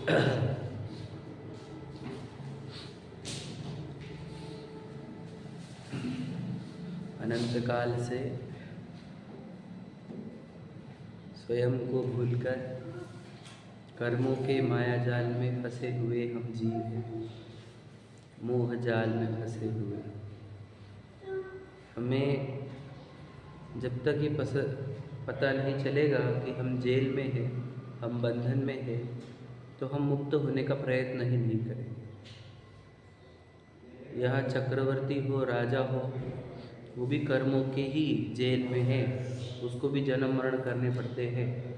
अनंत काल से स्वयं को भूलकर कर्मों के माया जाल में फंसे हुए हम जीव हैं, मोह जाल में फंसे हुए। हमें जब तक ये पता नहीं चलेगा कि हम जेल में हैं, हम बंधन में हैं, तो हम मुक्त होने का प्रयत्न ही नहीं करेंगे। यहाँ चक्रवर्ती हो, राजा हो, वो भी कर्मों के ही जेल में है, उसको भी जन्म मरण करने पड़ते हैं।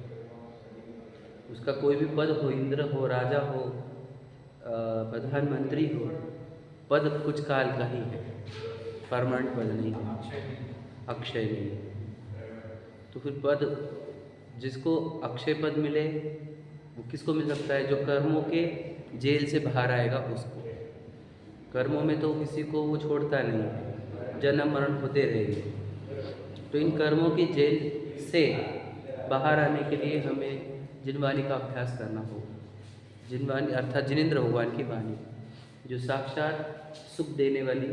उसका कोई भी पद हो, इंद्र हो, राजा हो, प्रधानमंत्री हो, पद कुछ काल का ही है, परमानेंट पद नहीं है, अक्षय नहीं है। तो फिर पद जिसको अक्षय पद मिले वो किसको मिल सकता है? जो कर्मों के जेल से बाहर आएगा उसको। कर्मों में तो किसी को वो छोड़ता नहीं है, जन्म मरण होते रहेंगे। तो इन कर्मों की जेल से बाहर आने के लिए हमें जिनवाणी का अभ्यास करना होगा। जिनवाणी अर्थात जिनेंद्र भगवान की वाणी, जो साक्षात सुख देने वाली,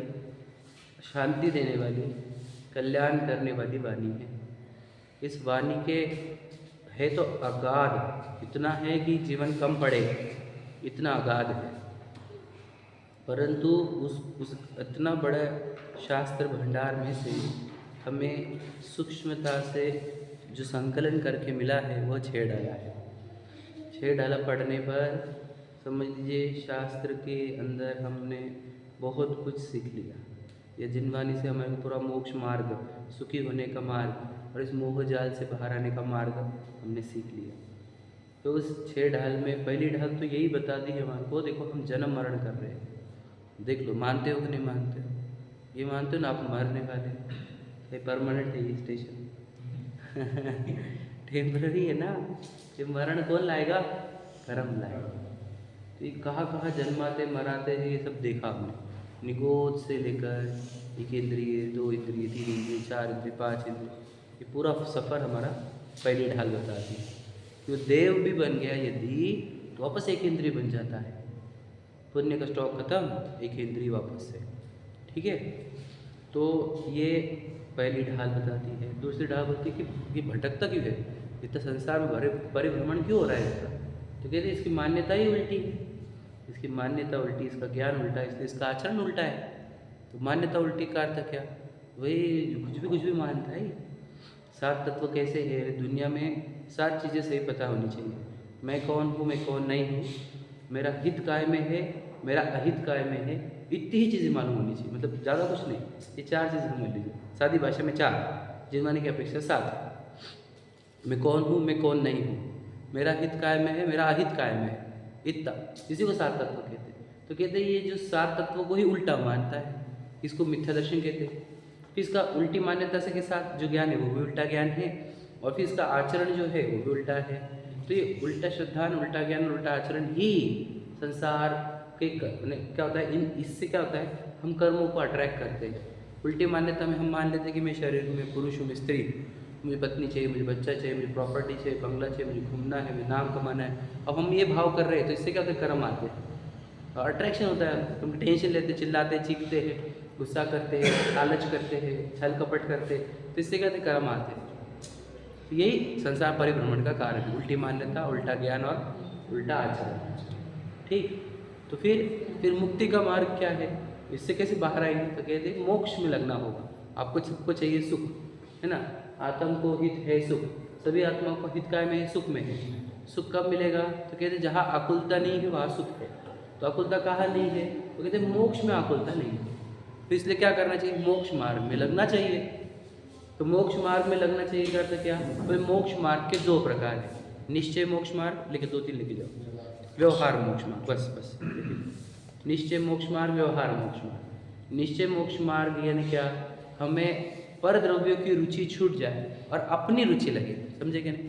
शांति देने वाली, कल्याण करने वाली वाणी है। इस वाणी के है तो अगाध, इतना है कि जीवन कम पड़े, इतना अगाध है। परंतु उस इतना बड़ा शास्त्र भंडार में से हमें सूक्ष्मता से जो संकलन करके मिला है वो 6 डाला है। 6 डाला पढ़ने पर समझ लीजिए शास्त्र के अंदर हमने बहुत कुछ सीख लिया। यह जिनवाणी से हमें पूरा मोक्ष मार्ग, सुखी होने का मार्ग और इस मोह जाल से बाहर आने का मार्ग हमने सीख लिया। तो उस 6 ढाल में पहली ढाल तो यही बता दी हमारे को, देखो हम जन्म मरण कर रहे हैं, देख लो, मानते हो कि नहीं मानते हो? ये मानते हो ना आप मरने वाले, ये परमानेंट है ये स्टेशन टेम्पररी है ना। ये मरण कौन लाएगा? कर्म लाएगा। तो ये कहाँ जन्माते मराते हैं ये सब देखा हमने, निगोद से लेकर 1 इंद्रिय, 2 इंद्रिय, 3 इंद्रिय, 4 इंद्रिय, 5 इंद्रिय, ये पूरा सफ़र हमारा पहली ढाल बताती है। जो देव भी बन गया यदि तो वापस 1 इंद्रिय बन जाता है, पुण्य का स्टॉक खत्म, 1 इंद्रिय वापस से, ठीक है। तो ये पहली ढाल बताती है। दूसरी ढाल बोलती है कि ये भटकता क्यों है, इतना संसार में परिभ्रमण क्यों हो रहा है इसका? तो कहते हैं इसकी मान्यता ही उल्टी है, इसकी मान्यता उल्टी, इसका ज्ञान उल्टा है, इसलिए इसका आचरण उल्टा है। तो मान्यता उल्टी का अर्थ क्या? वही कुछ भी मानता है। 7 तत्व कैसे है दुनिया में? 7 चीज़ें सही पता होनी चाहिए। मैं कौन हूँ, मैं कौन नहीं हूँ, मेरा हित काय में है, मेरा अहित काय में है, इतनी ही चीज़ें मालूम होनी चाहिए, मतलब ज़्यादा कुछ नहीं। ये 4 चीज़ें समझ लीजिए, सादी भाषा में 4, जिनमाने की अपेक्षा 7। मैं कौन हूँ, मैं कौन नहीं हूँ, मेरा हित काय में है, मेरा अहित काय में है, इतना, इसी को 7 तत्व कहते हैं। तो कहते हैं ये जो 7 तत्वों को ही उल्टा मानता है, इसको मिथ्या दर्शन कहते हैं। फिर इसका उल्टी मान्यता से के साथ जो ज्ञान है वो भी उल्टा ज्ञान है, और फिर इसका आचरण जो है वो भी उल्टा है। तो ये उल्टा श्रद्धा, उल्टा ज्ञान, उल्टा आचरण ही संसार के क्या होता है, इससे क्या होता है, हम कर्मों को अट्रैक्ट करते हैं। उल्टी मान्यता में हम मान लेते हैं कि मैं शरीर हूँ, मैं पुरुष हूँ, मैं स्त्री, मुझे पत्नी चाहिए, मुझे बच्चा चाहिए, मुझे प्रॉपर्टी चाहिए, बंगला चाहिए, मुझे घूमना है, मुझे नाम कमाना है। अब हम ये भाव कर रहे हैं तो इससे क्या होता है, कर्म आते हैं, अट्रैक्शन होता है। हम टेंशन लेते, चिल्लाते, चीखते हैं, गुस्सा करते हैं, लालच करते हैं, छल कपट करते हैं, तो इससे क्या होता है, कर्म आते हैं। तो यही संसार परिभ्रमण का कारण है, उल्टी मान्यता, उल्टा ज्ञान और उल्टा आचरण, ठीक। तो फिर मुक्ति का मार्ग क्या है, इससे कैसे बाहर आएंगे? तो कहते हैं मोक्ष में लगना होगा। आपको सबको चाहिए सुख, है ना, आत्म को हित है सुख, सभी आत्माओं को हित काय में है, सुख में है। सुख कब मिलेगा? तो कहते हैं जहाँ आकुलता नहीं है वहाँ सुख है। तो आकुलता कहाँ नहीं है? तो कहते हैं मोक्ष में आकुलता नहीं है। तो इसलिए क्या करना चाहिए? मोक्ष मार्ग में लगना चाहिए। तो मोक्ष मार्ग में लगना चाहिए का अर्थ क्या? तो मोक्ष मार्ग के 2 प्रकार हैं, निश्चय मोक्ष मार्ग, लेके 2-3 लिखे जाओ, व्यवहार मोक्ष मार्ग, बस निश्चय मोक्ष मार्ग, व्यवहार मोक्ष मार्ग। निश्चय मोक्ष मार्ग यानी क्या? हमें पर द्रव्यों की रुचि छूट जाए और अपनी रुचि लगे, समझे क्या नहीं?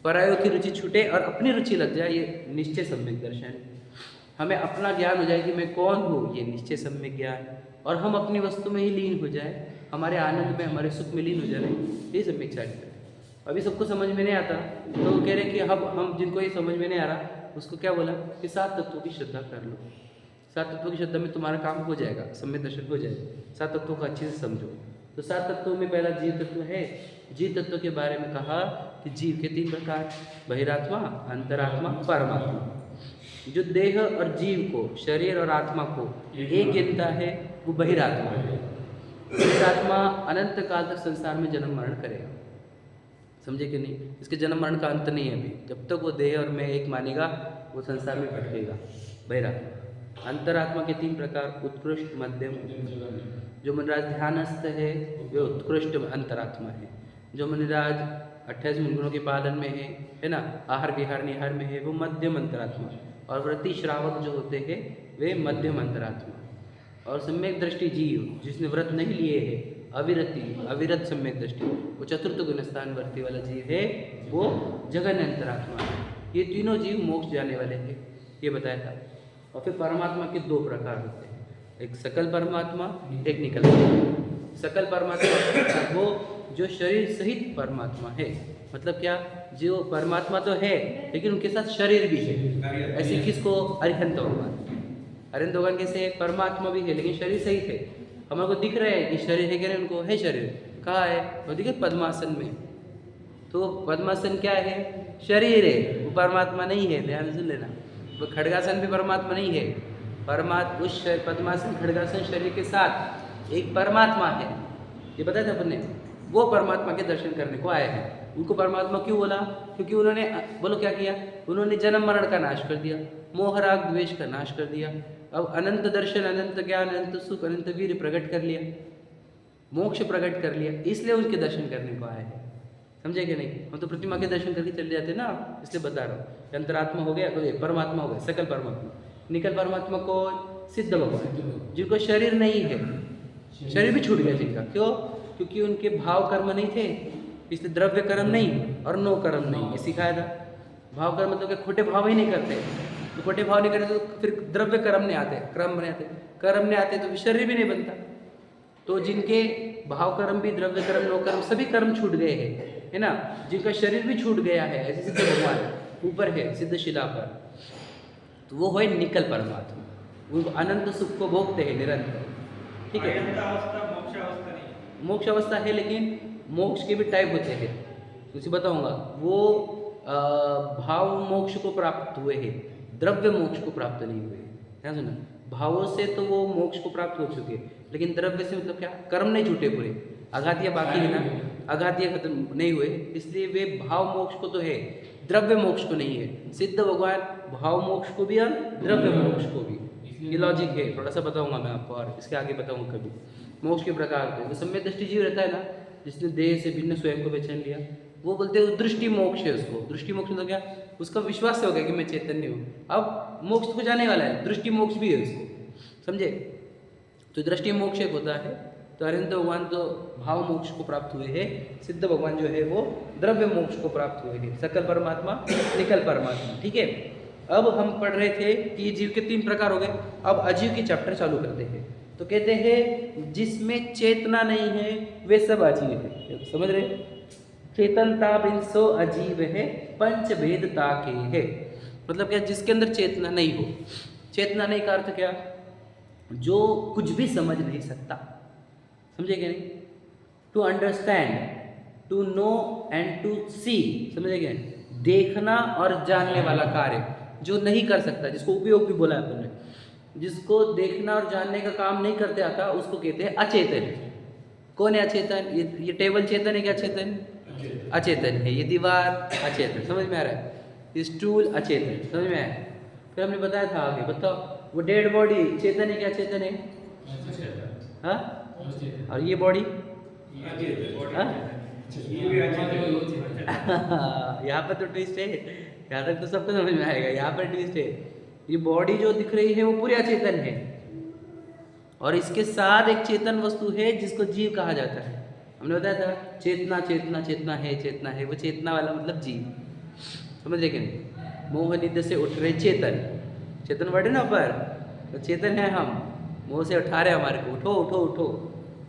परायों की रुचि छूटे और अपनी रुचि लग जाए, ये निश्चय सम्यक दर्शन। हमें अपना ज्ञान हो जाए कि मैं कौन हूँ, ये निश्चय सम्यक ज्ञान, और हम अपनी वस्तु में ही लीन हो जाए, हमारे आनंद में, हमारे सुख में लीन हो जाए, ये सम्यक चारित्र है। अभी सबको समझ में नहीं आता, तो कह रहे कि अब हम जिनको ये समझ में नहीं आ रहा, उसको क्या बोला कि 7 तत्वों की श्रद्धा कर लो। 7 तत्वों की श्रद्धा में तुम्हारा काम हो जाएगा, सम्यक दर्शन हो जाएगा। 7 तत्वों को अच्छे से समझो। तो 7 तत्वों में पहला जीव तत्व है। जीव तत्व के बारे में कहा कि जीव के 3 प्रकार, बहिरात्मा, अंतरात्मा, परमात्मा। जो देह और जीव को, शरीर और आत्मा को एक गिनता है वो बहिरात्मा है। बहिरात्मा अनंत काल तक संसार में जन्म मरण करेगा, समझे कि नहीं? इसके जन्म मरण का अंत नहीं है अभी, जब तक वो देह और मैं एक मानेगा वो संसार में भटकेगा, बहिरात्मा। अंतरात्मा के 3 प्रकार, उत्कृष्ट, मध्यम। जो मुनिराज ध्यानस्थ है वे उत्कृष्ट अंतरात्मा है। जो मुनिराज 28 गुणों के पालन में है ना, आहार विहार निहार में है, वो मध्यम अंतरात्मा। और व्रति श्रावक जो होते हैं वे मध्यम अंतरात्मा। और सम्यक दृष्टि जीव जिसने व्रत नहीं लिए है, अविरत सम्यक दृष्टि, वो चतुर्थ गुणस्थान वर्ती वाला जीव है, वो जगन्य अंतरात्मा है। ये तीनों जीव मोक्ष जाने वाले हैं, ये बताया था। और फिर परमात्मा के 2 प्रकार होते हैं, एक सकल परमात्मा, एक निकल परमात्मा। सकल परमात्मा वो जो शरीर सहित परमात्मा है, मतलब क्या, जो परमात्मा तो है लेकिन उनके साथ शरीर भी है। ऐसे किसको? अरिहंत भगवान। अरिहंत भगवान कैसे है? परमात्मा भी है लेकिन शरीर सहित है। हमारे को दिख रहा है कि शरीर है, क्या नहीं? उनको है शरीर, कहाँ है वो? दिखे पद्मासन में। तो पद्मासन क्या है? शरीर है, वो परमात्मा नहीं है, ध्यान से लेना। वो खड्गासन भी परमात्मा नहीं है। उस पद्मासन खड्गासन शरीर के साथ एक परमात्मा है, ये बताया था अपन ने। वो परमात्मा के दर्शन करने को आए हैं। उनको परमात्मा क्यों बोला? क्योंकि उन्होंने, बोलो क्या किया? उन्होंने जन्म मरण का नाश कर दिया, मोह राग द्वेष का नाश कर दिया। अब अनंत दर्शन, अनंत ज्ञान, अनंत सुख, अनंत वीर प्रकट कर लिया, मोक्ष प्रकट कर लिया, इसलिए उनके दर्शन करने को आए हैं। समझे कि नहीं? हम तो प्रतिमा के दर्शन करके चले जाते ना, इसलिए बता रहा हूँ। अंतरात्मा हो गया, तो परमात्मा हो गया, सकल परमात्मा। निकल परमात्मा को सिद्ध भगवान, जिनको शरीर नहीं है, शरीर भी छूट गया जिनका। क्यों? क्योंकि उनके भाव कर्म नहीं थे, इसलिए द्रव्य कर्म नहीं और नो कर्म नहीं, ये सिखाया था। भाव कर्म मतलब कि खोटे भाव ही नहीं करते, तो खोटे भाव नहीं करते तो फिर द्रव्य कर्म नहीं आते, क्रम नहीं आते, कर्म नहीं आते तो शरीर भी नहीं बनता। तो जिनके भाव कर्म भी, द्रव्य कर्म, नो कर्म, सभी कर्म छूट गए हैं, है ना, जिनका शरीर भी छूट गया है, ऐसे सिद्ध भगवान ऊपर है सिद्ध शिला पर, तो वो है निकल परमात्मा। वो अनंत सुख को भोगते हैं निरंतर, ठीक है। मोक्ष अवस्था है, लेकिन मोक्ष के भी टाइप होते हैं, उसे बताऊंगा। वो भाव मोक्ष को प्राप्त हुए हैं, द्रव्य मोक्ष को प्राप्त नहीं हुए। ध्यान सुना, भावों से तो वो मोक्ष को प्राप्त हो चुके, लेकिन द्रव्य से मतलब क्या? कर्म नहीं छूटे पूरे, आघातियाँ बाकी है ना, आघातियाँ खत्म नहीं हुए, इसलिए वे भाव मोक्ष को तो है, द्रव्य मोक्ष को नहीं है। सिद्ध भगवान भाव मोक्ष को भी और द्रव्य मोक्ष को भी, ये लॉजिक है। थोड़ा सा बताऊंगा मैं आपको, और इसके आगे बताऊंगा कभी। मोक्ष के प्रकार को, सम्यक दृष्टि जीव रहता है ना, जिसने देह से भिन्न स्वयं को पहचान लिया, वो बोलते हैं दृष्टि मोक्ष है उसको। दृष्टि मोक्ष मतलब क्या? उसका विश्वास हो गया कि मैं चैतन्य हूँ, अब मोक्ष को जाने वाला है, दृष्टि मोक्ष भी है उसको, समझे? तो दृष्टि मोक्ष एक होता है। तो अरिहंत भगवान तो भाव मोक्ष को प्राप्त हुए हैं, सिद्ध भगवान जो है वो द्रव्य मोक्ष को प्राप्त हुए हैं, सकल परमात्मा, निकल परमात्मा, ठीक है। अब हम पढ़ रहे थे कि ये जीव के 3 प्रकार हो गए। अब अजीव की चैप्टर चालू करते हैं। तो कहते हैं जिसमें चेतना नहीं है वे सब अजीव है, समझ रहे? चेतनता बिंसो अजीव है, पंच भेदता के है। मतलब क्या? जिसके अंदर चेतना नहीं हो। चेतना नहीं का अर्थ क्या? जो कुछ भी समझ नहीं सकता, समझे क्या नहीं? To understand, to know and to see, समझे क्या? देखना और जानने वाला कार्य जो नहीं कर सकता, जिसको उपयोग भी बोला है अपन ने, जिसको देखना और जानने का काम नहीं करते आता, उसको कहते हैं अचेतन। कौन है अचेतन? ये टेबल चेतन है क्या? अचेतन अचेतन है। ये दीवार अचेतन, समझ में आ रहा है? ये स्टूल अचेतन, समझ में आया? फिर हमने बताया था आगे, बताओ वो डेड बॉडी चेतन है क्या? चेतन है, हाँ? और ये बॉडी, यहाँ पर तो ट्विस्ट है, यहाँ तक तो सबको समझ में आएगा, यहाँ पर ट्विस्ट है। ये बॉडी जो दिख रही है वो पूरी अचेतन है, और इसके साथ एक चेतन वस्तु है जिसको जीव कहा जाता है। हमने बताया था चेतना चेतना चेतना है, चेतना है, वो चेतना वाला मतलब जीव, समझ रहे कि नहीं? मोह निद्र से उठ रहे चेतन, चेतन वर्ड है ना ऊपर, तो चेतन है हम, मोह से उठा रहे हमारे को, उठो उठो उठो,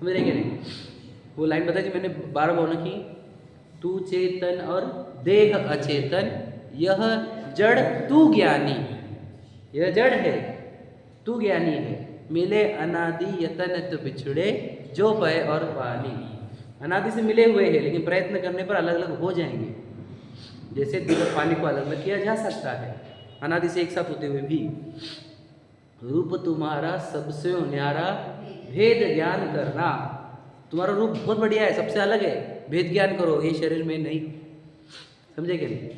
समझ रहे कि नहीं? वो लाइन बताई थी मैंने 12 बोला कि तू चेतन और देह अचेतन, यह जड़ तू ज्ञानी, यह जड़ है तू ज्ञानी है। मिले अनादि यतन तो बिछड़े जो पय और पानी। अनादि से मिले हुए हैं लेकिन प्रयत्न करने पर अलग अलग हो जाएंगे। जैसे दूध और पानी को अलग अलग किया जा सकता है अनादि से एक साथ होते हुए भी। रूप तुम्हारा सबसे न्यारा भेद ज्ञान करना। तुम्हारा रूप बहुत बढ़िया है, सबसे अलग है, भेद ज्ञान करो, ये शरीर में नहीं। समझे क्या नहीं?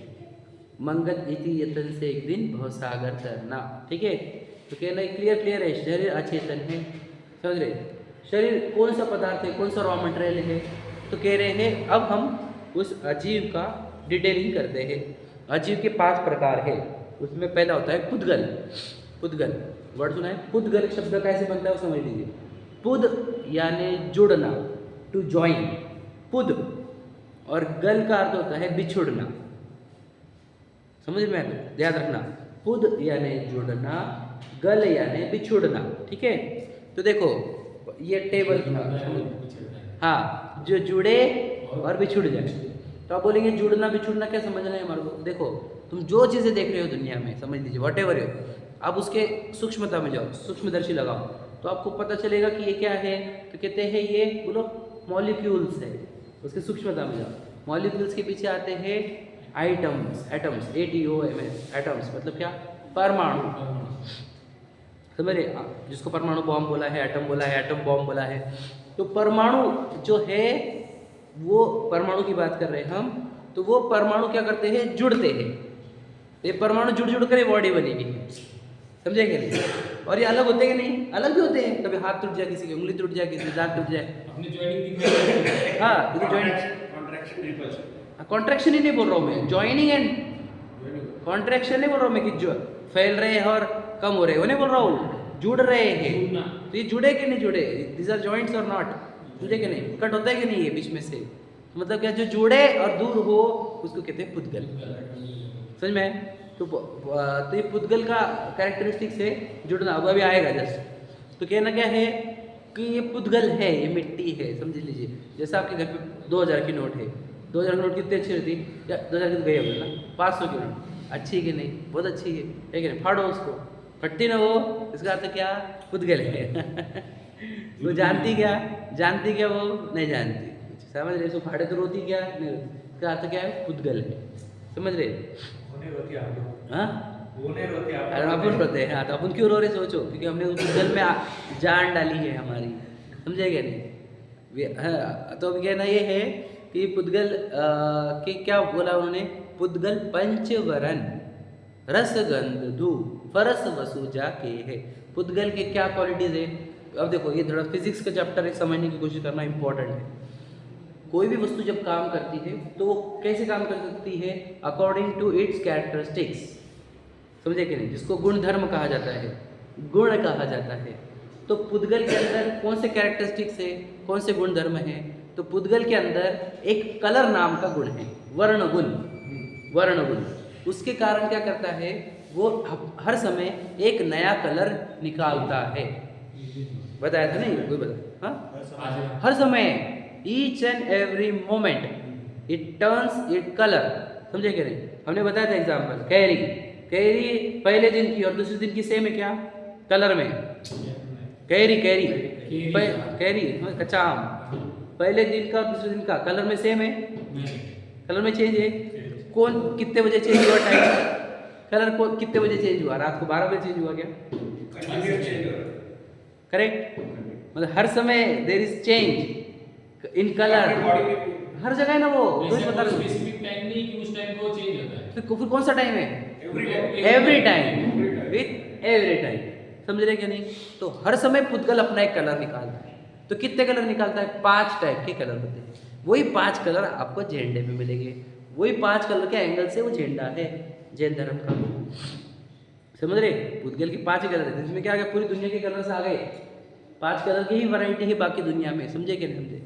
मंगत इति यतन से एक दिन भवसागर तरना। ठीक है, तो कहना क्लियर है, शरीर अचेतन है। समझ रहे? शरीर कौन सा पदार्थ है, कौन सा रॉ मटेरियल है? तो कह रहे हैं अब हम उस अजीव का डिटेलिंग करते हैं। अजीव के 5 प्रकार है। उसमें पहला होता है पुद्गल। पुद्गल वर्ड सुना है? पुद्गल शब्द कैसे बनता है वो समझ लीजिए। पुद यानी जुड़ना, टू ज्वाइन, पुद, और गल का अर्थ होता है बिछुड़ना। समझ में आया? याद रखना, पुद यानी जुड़ना, गल यानी बिछुड़ना। ठीक है, तो देखो ये टेबल, हाँ, जो जुड़े और बिछुड़ जाए। तो आप बोलेंगे जुड़ना बिछुड़ना क्या समझना है हमारे को? देखो तुम जो चीज़ें देख रहे हो दुनिया में, समझ लीजिए वॉट एवर हो, आप उसके सूक्ष्मता में जाओ, सूक्ष्मदर्शी लगाओ, तो आपको पता चलेगा कि ये क्या है। तो कहते हैं ये बोलो मॉलिक्यूल्स है, उसके सूक्ष्मता में जाओ। मॉलिक्यूल्स के पीछे आते हैं आइटम्स, एटम्स, ATOMS, एटम्स मतलब क्या? परमाणु। समझ रहे? जिसको परमाणु बॉम्ब बोला है, एटम बोला है, एटम बॉम्ब बोला है। तो परमाणु जो है वो परमाणु की बात कर रहे हैं हम। तो वो परमाणु क्या करते हैं? जुड़ते हैं। ये परमाणु जुड़ जुड़ कर ये बॉडी बनेगी। समझे क्या नहीं? और ये अलग होते हैं कि नहीं? अलग भी होते हैं। कभी हाथ टूट जाए, किसी की उंगली टूट जाए, किसी की दांत टूट जाए। हाँ, ये कॉन्ट्रैक्शन ही नहीं बोल रहा हूँ मैं, ज्वाइनिंग एंड कॉन्ट्रैक्शन नहीं बोल रहा हूँ मैं कि जो फैल रहे हैं और कम हो रहे हैं, वो नहीं बोल रहा हूँ। जुड़ रहे हैं, तो ये जुड़े कि नहीं जुड़े? दिस आर जॉइंट्स और नॉट? जुड़े कि नहीं? कट होता है कि नहीं ये बीच में से? मतलब क्या, जो जुड़े और दूर हो उसको कहते हैं पुद्गल। समझ में? तो ये पुद्गल का कैरेक्टरिस्टिक्स है जुड़ना। अब अभी आएगा जस्ट। तो कहना क्या है कि ये पुद्गल है, ये मिट्टी है। समझ लीजिए जैसे आपके घर पे 2000 की नोट है। 2000 की नोट कितनी अच्छी रहती या 2000 की तो गई होगी ना। 500 की नोट अच्छी है कि नहीं? बहुत अच्छी है कि नहीं? फाड़ो उसको, फटती ना वो, इसका अर्थ क्या? पुद्गल है। वो जानती क्या? जानती क्या? वो नहीं जानती। समझ रहे? इसको फाड़े तो रोती क्या? नहीं रोती। इसका अर्थ क्या है? पुद्गल है। समझ रहे? हाँ, अपन रोते हैं। हाँ, तो अपन क्यों रो रहे? सोचो, क्योंकि हमने उस पुद्गल में जान डाली है हमारी। समझे क्या नहीं? हाँ, तो अब कहना ये है कि पुद्गल के क्या बोला उन्होंने? पुद्गल पंचवरन रस गंध धू फरस वसु जाके है। पुद्गल के क्या क्वालिटीज है? अब देखो ये थोड़ा फिजिक्स का चैप्टर है, समझने की कोशिश करना इंपॉर्टेंट है। कोई भी वस्तु जब काम करती है तो वो कैसे काम कर सकती है? According to its characteristics. समझे कि नहीं? जिसको गुण धर्म कहा जाता है, गुण कहा जाता है। तो पुद्गल के अंदर कौन से कैरेक्टरिस्टिक्स है, कौन से गुण धर्म है? तो पुद्गल के अंदर एक कलर नाम का गुण है, वर्ण गुण। वर्ण गुण उसके कारण क्या करता है? वो हर समय एक नया कलर निकालता है। बताया था नहीं? कोई बता? हाँ, हर समय, each and every moment it turns it colour. समझे कि नहीं? हमने बताया था एग्जाम्पल, कैरी। कैरी पहले दिन की और दूसरे दिन की सेम है क्या? कलर में। कैरी कैरी कैरी कच्चा आम पहले दिन का और दूसरे दिन का कलर में सेम है? कलर में चेंज है। कौन कितने बजे चेंज हुआ टाइम? कलर को कितने बजे चेंज हुआ? रात को 12 बजे चेंज हुआ क्या? करेक्ट? मतलब हर समय there is change in colour, हर जगह है ना वो। बता रहे स्पेसिफिक टाइम नहीं कि उस टाइम को चेंज होता है। फिर कौन सा टाइम है? Every time, with every time. समझ रहे क्या नहीं? तो हर समय पुद्गल अपना एक कलर निकालता है। तो कितने कलर निकालता है? 5 टाइप के कलर होते हैं। वही 5 कलर आपको झंडे में मिलेंगे। वही 5 कलर के एंगल से वो झंडा है जैन धर्म का। समझ रहे? पुद्गल की 5 कलर है, इसमें क्या आ गया? पूरी दुनिया के कलर्स आ गए। 5 कलर की ही वैरायटी है बाकी दुनिया में। समझे क्या नहीं? समझे?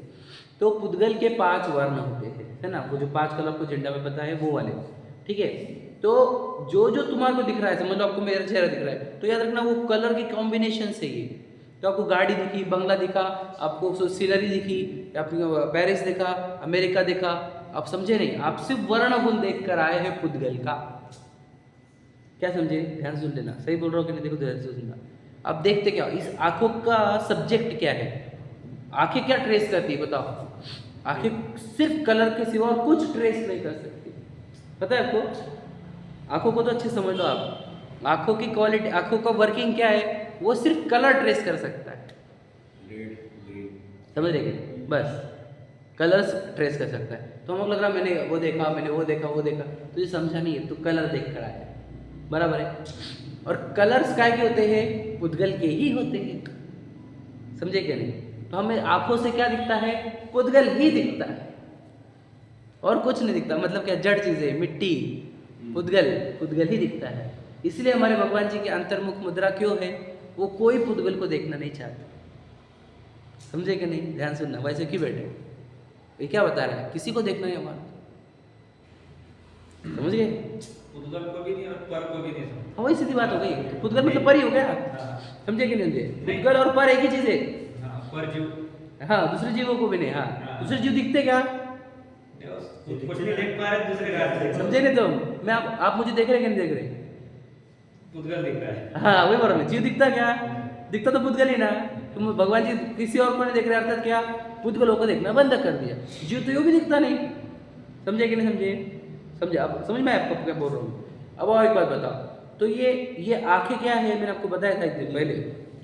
तो पुद्गल के 5 वर्ण होते हैं, है ना? वो जो 5 कलर को झंडा में पता है वो वाले, ठीक है? तो जो जो तुम्हारे को दिख रहा है, समझ लो आपको मेरा चेहरा दिख रहा है, तो याद रखना वो कलर की कॉम्बिनेशन से ही। तो आपको गाड़ी दिखी, बंगला दिखा, आपको सीनरी दिखी, आपको पेरिस दिखा, अमेरिका दिखा, आप समझे नहीं? आप सिर्फ वर्ण गुण देख कर आए हैं पुद्गल का। क्या समझे? ध्यान से सुन लेना, सही बोल रहा हूँ कि नहीं? देखो ध्यान से सुनना। अब देखते क्या इस आंखों का सब्जेक्ट क्या है, आंखें क्या ट्रेस करती है बताओ? आंखें सिर्फ कलर के सिवा और कुछ ट्रेस नहीं कर सकती, पता है आपको? आंखों को तो अच्छे समझ लो आप, आंखों की क्वालिटी, आंखों का वर्किंग क्या है, वो सिर्फ कलर ट्रेस कर सकता है, समझ रहे क्या? बस कलर्स ट्रेस कर सकता है। तो हमको लग रहा मैंने वो देखा, मैंने वो देखा, वो देखा, तुझे समझा नहीं है, तू कलर देख कर आया, बराबर है? और कलर्स काय के होते हैं? पुद्गल के ही होते हैं, समझे क्या नहीं? तो हमें आंखों से क्या दिखता है? पुद्गल ही दिखता है और कुछ नहीं दिखता। मतलब क्या? जड़ चीजें, मिट्टी, पुद्गल, पुद्गल ही दिखता है। इसलिए हमारे भगवान जी की अंतर्मुख मुद्रा क्यों है? वो कोई पुद्गल को देखना नहीं चाहते, समझे कि नहीं? ध्यान सुनना, वैसे क्यों बैठे? ये क्या बता रहा है? किसी को देखना है हमारा, समझ गए? पुद्गल को भी नहीं और पर को भी नहीं समझ। हाँ, वही सीधी बात हो गई। तो पुद्गल मतलब पर ही हो गया, समझे कि नहीं? समझे? पुद्गल और पर एक ही चीज है। हाँ, पर जीव, हाँ, दूसरे जीवों को भी नहीं। हाँ, दूसरे जीव दिखते क्या? कुछ नहीं देख पा रहे, दूसरे का देख। समझे नहीं तुम? मैं आप मुझे देख रहे कि नहीं देख रहे? पुद्गल दिख रहा है। हाँ, वही बोल रहा हूँ। जीव दिखता क्या? दिखता तो पुद्गल ही ना। तुम भगवान जी किसी और को नहीं देख रहे, अर्थात क्या? पुद्गलों को देखना बंद कर दिया। जीव तो यूँ भी दिखता नहीं, समझे कि नहीं? समझे? समझे? अब समझ में आपको क्या बोल रहा हूँ? अब और एक बात बताओ, तो ये आंखें क्या है? मैंने आपको बताया था एक दिन पहले।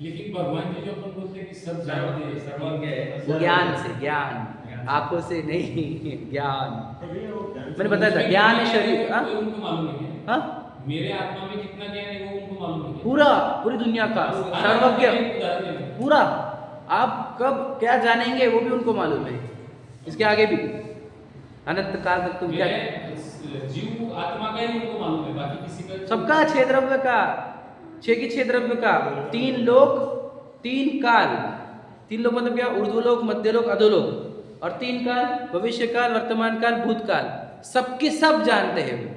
लेकिन भगवान जी जो अपन बोलते हैं कि सब जानते हैं, सर्वज्ञ है। वो ज्ञान से, ज्ञान, आंखों से नहीं, ज्ञान। मैंने बताया था ज्ञान है शरीर। हाँ वो उनको मालूम नहीं है। हाँ, मेरे आत्मा में कितना ज्ञान है वो उनको मालूम नहीं है। पूरा, पूरी दुनिया का सर्वज्ञ उदाहरण दे दो। पूरा। आप कब क्या जानेंगे वो भी उनको मालूम है, इसके आगे भी अनंत काल तक तुम क्या। मेरे जीव आत्मा का ही उनको मालूम है, बाकी किसी का सबका, छह द्रव्य का, छह की छह द्रव्य का, तीन लोक, तीन काल। तीन लोक मतलब क्या? ऊर्ध्वलोक, मध्यलोक, अधोलोक, और तीन काल, भविष्य काल, वर्तमान काल, भूतकाल, सबके सब जानते हैं वो।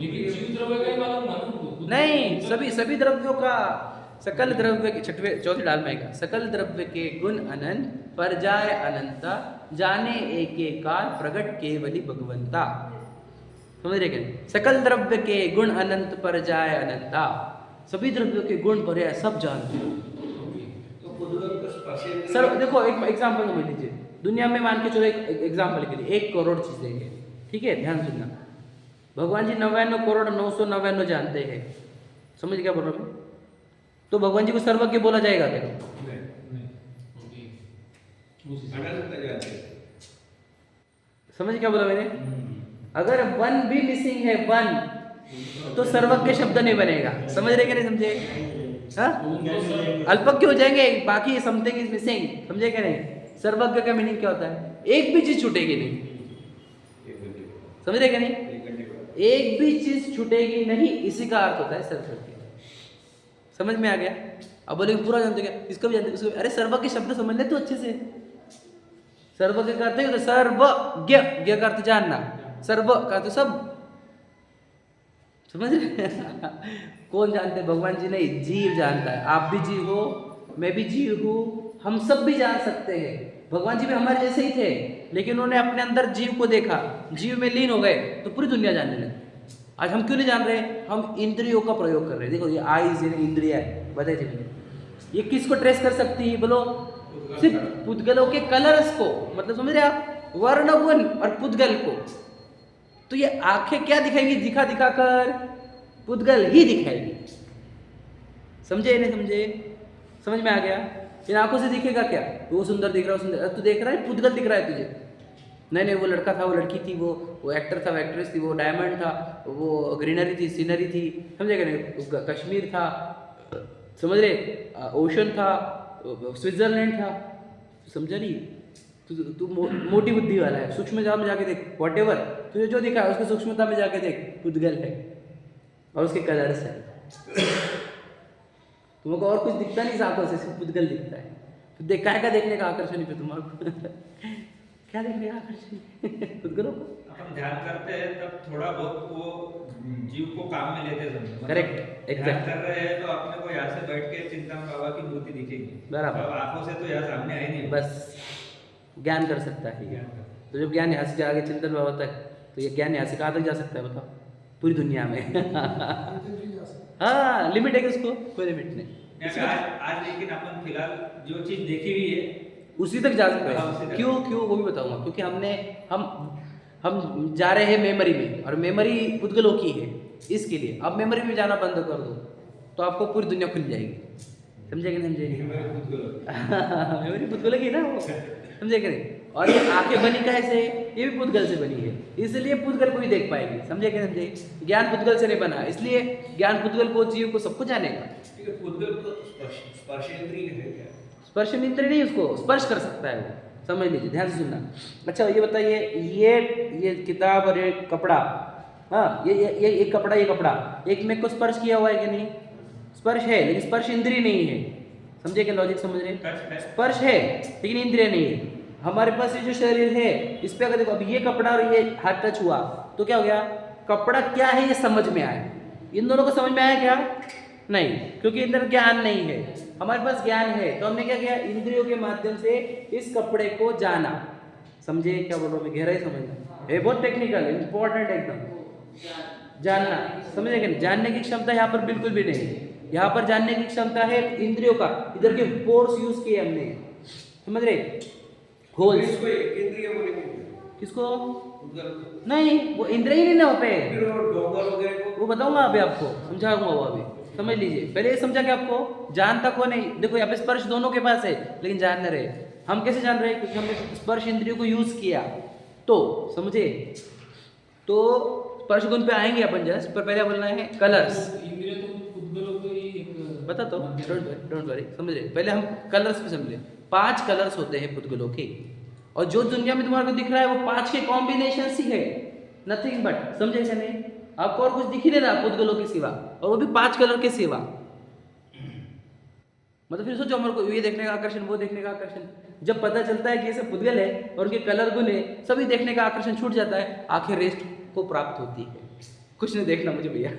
लेकिन जीव द्रव्य का ही मालूम मालूम नहीं, सभी द्रव्यों का, सकल द्रव्य के, छठवें चौथे डाल में आएगा, सकल द्रव्य के गुण अनंत, पर जाय अनंता, जाने एक काल, प्रगट केवली भगवंता। समझ रहे क्या? सकल द्रव्य के गुण अनंत, पर जाय अनंता, सभी द्रव्यों के गुण पर है, सब जानते हो। तो पुद्गल को स्पर्श सर देखो, एक एग्जांपल समझ लीजिए। दुनिया में मान के चलो, एक एग्जांपल के लिए 1 करोड़ चीजें हैं, ठीक है? ध्यान सुनना, भगवान जी 99 करोड़ 999 जानते हैं, समझ क्या बोल रहा हूँ? तो भगवान जी को सर्वज्ञ बोला जाएगा क्या? समझ क्या बोला मैंने? अगर वन भी मिसिंग है, वन, तो सर्वज्ञ शब्द नहीं बनेगा। समझ रहे कि नहीं समझे? हाँ, अल्पज्ञ हो जाएंगे, बाकी समथिंग इज मिसिंग, समझे क्या नहीं? सर्वज्ञ का मीनिंग क्या होता है? एक भी चीज छूटेगी नहीं, समझ रहे क्या नहीं? एक भी चीज छूटेगी नहीं, इसी का अर्थ होता है सर्वज्ञ। समझ में आ गया? अब बोले पूरा जानते क्या? इसको भी जानते, उसको भी। अरे सर्वज्ञ शब्द समझ ले तो अच्छे से। सर्वज्ञ का अर्थ है सर्वज्ञ, ज्ञ का अर्थ जानना, सर्व का अर्थ सब, समझ रहे? कौन जानते? भगवान जी नहीं, जीव जानता है। आप भी जीव हो, मैं भी जीव हूँ, हम सब भी जान सकते हैं। भगवान जी भी हमारे जैसे ही थे, लेकिन उन्होंने अपने अंदर जीव को देखा, जीव में लीन हो गए, तो पूरी दुनिया जानने लगी। आज हम क्यों नहीं जान रहे? हम इंद्रियों का प्रयोग कर रहे हैं। देखो ये आईज, इंद्रिया है, बताइए मुझे, ये किसको ट्रेस कर सकती है? बोलो, सिर्फ पुद्गलों के कलर्स को, मतलब समझ रहे आप? वर्ण, गुण और पुद्गल को। तो ये आंखें क्या दिखाएंगी? दिखा दिखा कर पुद्गल ही दिखाएगी, समझे नहीं समझे? समझ में आ गया? इन आंखों से दिखेगा क्या? वो सुंदर दिख रहा है, सुंदर, तू देख रहा है, पुद्गल दिख रहा है तुझे। नहीं, वो लड़का था, वो लड़की थी, वो एक्टर था, वो एक्ट्रेस थी, वो डायमंड था, वो ग्रीनरी थी, सीनरी थी, समझेगा नहीं? कश्मीर था, समझ रहे? ओशन था, स्विट्जरलैंड था, समझा नहीं? तू मोटी बुद्धि वाला है, सूक्ष्मता में जाके देख, व्हाटएवर तुझे जो दिखा है उसके सूक्ष्मता में जाके देख, पुद्गल है और उसके कलर्स है। तुमको और कुछ दिखता नहीं इस आंखों से, सिर्फ पुद्गल दिखता है। तो देखा है, क्या देखने का आकर्षण है तुम्हारे को? क्या देखने का आकर्षण? पुद्गलों को अपन ध्यान करते हैं तब थोड़ा बहुत वो जीव को काम में लेते हैं। करेक्ट, ध्यान एग्जैक्ट। कर रहे हैं तो अपने को यहाँ से बैठ के चिंतन बाबा की मूर्ति दिखेगी, बराबर। अब आंखों से तो यहाँ सामने आई नहीं। बस ज्ञान कर सकता है ये। तो जब ज्ञान यहाँ से जाके चिंतन बाबा तक, तो ये ज्ञान यहाँ से कहाँ तक जा सकता है बताओ? पूरी दुनिया में। हाँ, लिमिट है कि उसको कोई लिमिट नहीं। आज लेकिन अपन फिलहाल जो चीज देखी हुई है उसी तक जा सकते हाँ, उसी हैं। तक। क्यों क्यों वो भी बताऊंगा। क्योंकि हम जा रहे हैं मेमोरी में, और मेमोरी पुद्गलों की है। इसके लिए अब मेमोरी में जाना बंद कर दो तो आपको पूरी दुनिया खुल जाएगी। समझे कि नहीं समझे? मेमोरी पुद्गल की ना वो, समझे कि नहीं? और ये आंखें बनी कैसे? ये भी पुद्गल से बनी है, इसलिए पुद्गल को ही देख पाएंगे। समझे कि नहीं समझे? ज्ञान पुद्गल से नहीं बना, इसलिए ज्ञान पुद्गल को, जीव को, सबको जानेगा। पुद्गल तो स्पर्शेंद्रिय है क्या? स्पर्श इंद्रिय नहीं, उसको स्पर्श कर सकता है वो। समझ लीजिए, ध्यान से सुनना। अच्छा ये बताइए, ये किताब और ये कपड़ा, हाँ ये एक कपड़ा, ये कपड़ा, एक में को स्पर्श किया हुआ है कि नहीं? स्पर्श है, लेकिन स्पर्श इंद्रिय नहीं है। समझे क्या लॉजिक? समझ रहे? स्पर्श है लेकिन इंद्रिय नहीं है। हमारे पास ये जो शरीर है, इस पे अगर देखो, अब ये कपड़ा और ये हाथ टच हुआ तो क्या हो गया? कपड़ा क्या है ये समझ में आया। इन दोनों को समझ में आया क्या? नहीं, क्योंकि इधर ज्ञान नहीं है। हमारे पास ज्ञान है तो हमने क्या किया? इंद्रियों के माध्यम से इस कपड़े को जाना। समझे क्या बोल रहा हूँ मैं? गहराई समझना, ये बहुत टेक्निकल इंपॉर्टेंट एकदम। जानना, समझे क्या? जानने की क्षमता यहाँ पर बिल्कुल भी नहीं है। यहाँ पर जानने की क्षमता है इंद्रियों का, इधर के फोर्स यूज किए हमने। समझ रहे? होल्स इसको इंद्रिय बोलेंगे किसको? पुद्गल को। नहीं, वो इंद्रिय ही नहीं ना हो पे। फिर वो डोंगर वगैरह को वो बताऊंगा अभी आपको, समझाऊंगा वो अभी। समझ लीजिए, पहले ये समझा कि आपको जान तक हो नहीं। देखो यहाँ पे स्पर्श दोनों के पास है, लेकिन जान न रहे। हम कैसे जान रहे हैं? क्योंकि हमने स्पर्श इंद्रियों को यूज किया। तो समझे, तो स्पर्श गुण पे आएंगे अपन जस्ट, पर पहले बोलना है कलर्स। इंद्रिय तो पुद्गलों को ही एक बता तो, डोंट वरी, समझ रहे? पहले हम कलर्स पे समझे। 5 कलर्स होते हैं पुद्गलों के, और जो दुनिया में तुम्हारे को दिख रहा है वो 5 के कॉम्बिनेशन ही है, नथिंग बट। समझे क्या नहीं? आपको और कुछ दिख ही नहीं रहा पुद्गलों के सिवा, और वो भी 5 कलर के सिवा। मतलब फिर सोचो, हमारे को ये देखने का आकर्षण, वो देखने का आकर्षण, जब पता चलता है कि ये सब पुद्गल है और उनके कलर गुण है, सभी देखने का आकर्षण छूट जाता है, आखिर रेस्ट को प्राप्त होती है। कुछ नहीं देखना मुझे भैया।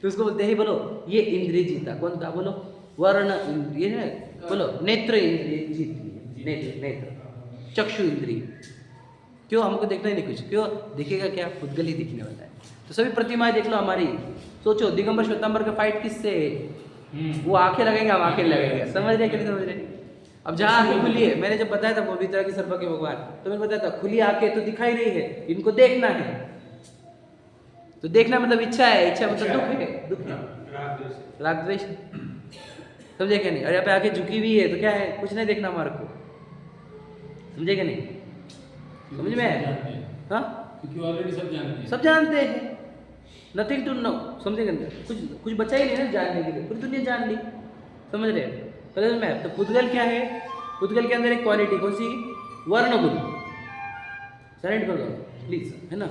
तो उसको बोलते हैं, बोलो ये इंद्रिय जीता। कौन था? बोलो वर्ण इंद्रिय है, बोलो नेत्र इंद्रिय जीती। नेत्र चक्षु इंद्रिय। क्यों? हमको देखना ही नहीं कुछ। क्यों दिखेगा? क्या? पुद्गल ही दिखने वाला है। तो सभी प्रतिमाएं देख लो हमारी। सोचो दिगंबर श्वेतांबर का फाइट किससे है? वो आंखें लगेंगे, हम आंखें लगेंगे। समझ रहे कि नहीं समझ रहे? अब जहाँ आंखें खुली है, मैंने जब बताया था वो वितरा की सर्प के भगवान, तो मैंने बताया था खुली आंखें तो दिखाई रही है, इनको देखना है। तो देखना मतलब इच्छा है, इच्छा मतलब दुख है, दुख है, राग द्वेष। समझे क्या नहीं? और यहाँ पे आंखें झुकी हुई है तो क्या है? कुछ नहीं देखना हमारे को। समझे क्या नहीं? समझ में आया? हाँ, क्योंकि ऑलरेडी सब जानते हैं। सब जानते हैं, नथिंग टू नो। समझे क्या नहीं? कुछ बचा ही नहीं ना जानने के लिए, पूरी दुनिया जान ली। समझ रहे? समझ में? तो पुद्गल क्या है? पुद्गल के अंदर एक क्वालिटी कौन सी? वर्ण गुण। साइलेंट कर दो प्लीज, है ना?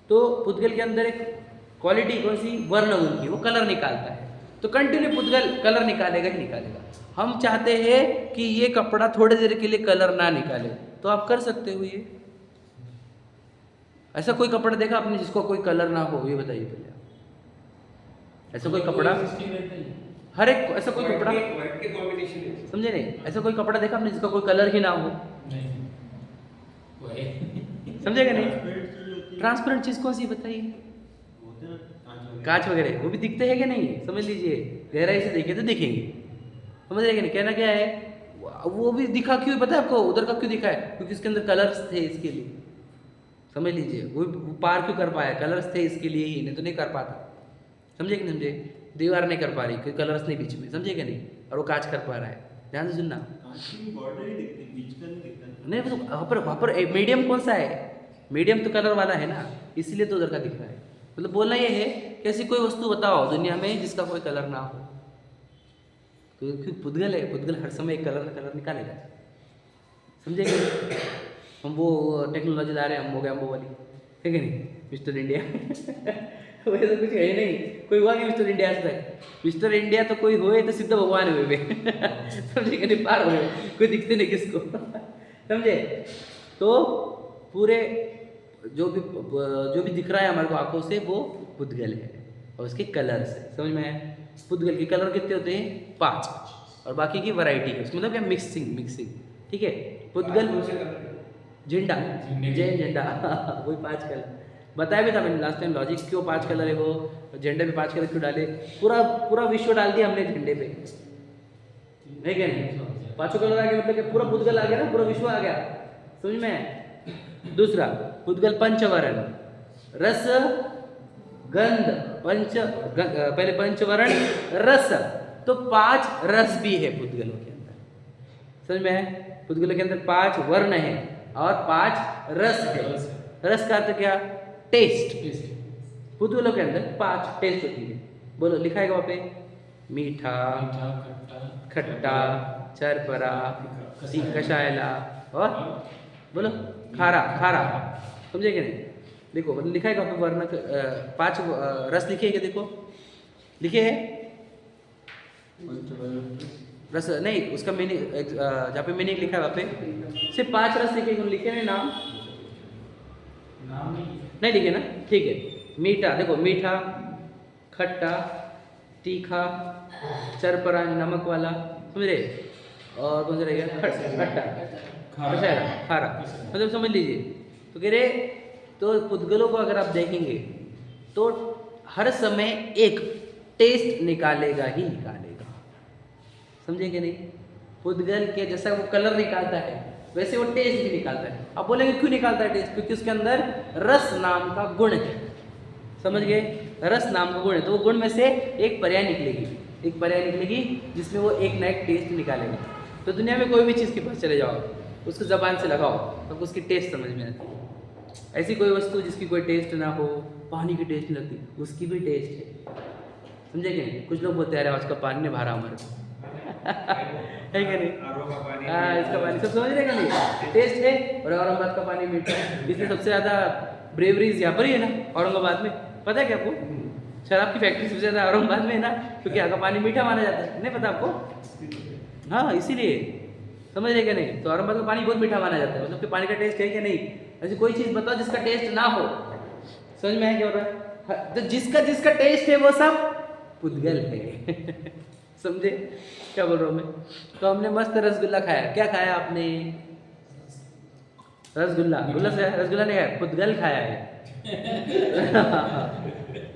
तो पुद्गल के अंदर एक क्वालिटी कौन सी? वर्ण गुण की। वो कलर निकालता है, तो कंटिन्यू पुद्गल कलर निकालेगा ही निकालेगा। हम चाहते हैं कि ये कपड़ा थोड़ी देर के लिए कलर ना निकाले, तो आप कर सकते हो ये। ऐसा कोई कपड़ा देखा आपने जिसको कोई कलर ना हो? ये बताइए पहले। ऐसा कोई कपड़ा? हर एक ऐसा कोई कपड़ा, व्हाइट के कॉम्बिनेशन है। समझे नहीं? ऐसा कोई कपड़ा देखा आपने जिसका कोई कलर ही ना हो? नहीं, वही। समझेगा नहीं? ट्रांसपेरेंट चीज कौन सी बताइए? कांच वगैरह, वो भी दिखते हैं कि नहीं? समझ लीजिए, गहराई से देखें तो दिखेंगे। समझ रहे कि नहीं? कहना क्या है? वो भी दिखा क्यों पता है आपको? उधर का क्यों दिखा है? क्योंकि इसके अंदर कलर्स थे, इसके लिए। समझ लीजिए, वो पार क्यों कर पाया? कलर्स थे इसके लिए ही, नहीं तो नहीं कर पाता। समझे कि नहीं समझे? दीवार नहीं कर पा रही, कोई कलर्स नहीं बीच में। समझे कि नहीं? और वो कांच कर पा रहा है। ध्यान से सुनना। नहीं, वो तो वहाँ पर मीडियम कौन सा है? मीडियम तो कलर वाला है ना, इसलिए तो उधर का दिख रहा है। मतलब बोलना ये है कि ऐसी कोई वस्तु बताओ दुनिया में जिसका कोई कलर ना हो। क्योंकि पुद्गल है, पुद्गल हर समय एक कलर निकालेगा। समझे कि हम वो टेक्नोलॉजी ला रहे हैं, हम हो गए अम्बो वाली, है कि नहीं? Mister India. वैसा कुछ है नहीं, कोई हुआ नहीं मिस्टर इंडिया आज तक। मिस्टर इंडिया तो कोई होए तो सिद्ध भगवान हुए वे। समझे कि नहीं? पार हुए, कोई दिखते नहीं किसको। समझे? तो पूरे जो भी दिख रहा है हमारे को आंखों से, वो पुद्गल है और उसके कलर्स है। समझ में आया? पुद्गल के कलर कितने होते हैं? 5, और बाकी की वैरायटी है। मतलब क्या? मिक्सिंग। ठीक है? पुद्गल झंडा, जय झंडा, वही 5 कलर। बताया भी था मैंने लास्ट टाइम लॉजिक, क्यों 5 कलर है वो, झंडे पे 5 कलर क्यों डाले, पूरा पूरा विश्व डाल दिया हमने झंडे पे, है क्या नहीं? 5 कलर आ गया मतलब कि पूरा पुद्गल आ गया ना, पूरा विश्व आ गया, समझ में आया? दूसरा पुद्गल पंचवर्ण, रस गंध पहले पंचवर्ण रस, तो 5 रस भी है पुद्गलों के अंदर, समझ में है? पुद्गलों के अंदर 5 वर्ण है और 5 रस है। रस का अर्थ क्या? टेस्ट। पुद्गलों के अंदर 5 टेस्ट होती है। बोलो, लिखा है वहाँ पे, मीठा, खट्टा, चरपरा, कषायला और बोलो खारा। खारा, समझे कि नहीं? देखो मतलब लिखा है वहाँ पे वर्ण 5 रस लिखे है क्या? देखो लिखे है रस नहीं, उसका मीनिंग जहाँ पे मीनिंग लिखा है वहाँ पे सिर्फ 5 रस लिखे, लिखे नहीं नाम नहीं लिखे ना, ठीक है। मीठा, देखो मीठा, खट्टा, तीखा, चरपरा नमक वाला, समझ रहे? और कौन सा रह गया? खट्टा, खारा, मतलब समझ लीजिए। तो कह रहे तो पुद्गलों को अगर आप देखेंगे तो हर समय एक टेस्ट निकालेगा ही निकालेगा, समझे कि नहीं? पुद्गल के जैसा वो कलर निकालता है वैसे वो टेस्ट भी निकालता है। आप बोलेंगे क्यों निकालता है टेस्ट? क्योंकि उसके अंदर रस नाम का गुण है, समझ गए? रस नाम का गुण है, तो वो गुण में से एक पर्याय निकलेगी जिसमें वो एक ना एक टेस्ट निकालेगा। तो दुनिया में कोई भी चीज़ के पास चले जाओ, उसको ज़बान से लगाओ तो उसकी टेस्ट समझ में आती है। ऐसी कोई वस्तु जिसकी कोई टेस्ट ना हो, पानी की टेस्ट नहीं लगती, उसकी भी टेस्ट है, समझे कि नहीं? कुछ लोग बोलते हैं अरे आज का पानी ने भरा हमारे को है क्या नहीं? हाँ, इसका पानी सब समझ रहे का नहीं, टेस्ट है। और औरंगाबाद का पानी मीठा है, इसलिए सबसे ज़्यादा ब्रेवरीज यहाँ पर ही है ना, औरंगाबाद में। पता है क्या आपको? शराब की फैक्ट्री सबसे ज़्यादा औरंगाबाद में है ना, क्योंकि यहाँ का पानी मीठा माना जाता है। नहीं पता आपको? हाँ, इसीलिए, समझ रहे क्या नहीं? तो औरंगाबाद का पानी बहुत मीठा माना जाता है, मतलब कि पानी का टेस्ट है क्या नहीं? ऐसी कोई चीज़ बताओ जिसका टेस्ट ना हो, समझ में आया क्या हो रहा है? तो जिसका टेस्ट है वो सब पुद्गल है समझे क्या बोल रहा हूँ मैं? तो हमने मस्त रसगुल्ला खाया। क्या खाया आपने? रसगुल्ला रसगुल्ला नहीं खाया, पुद्गल खाया है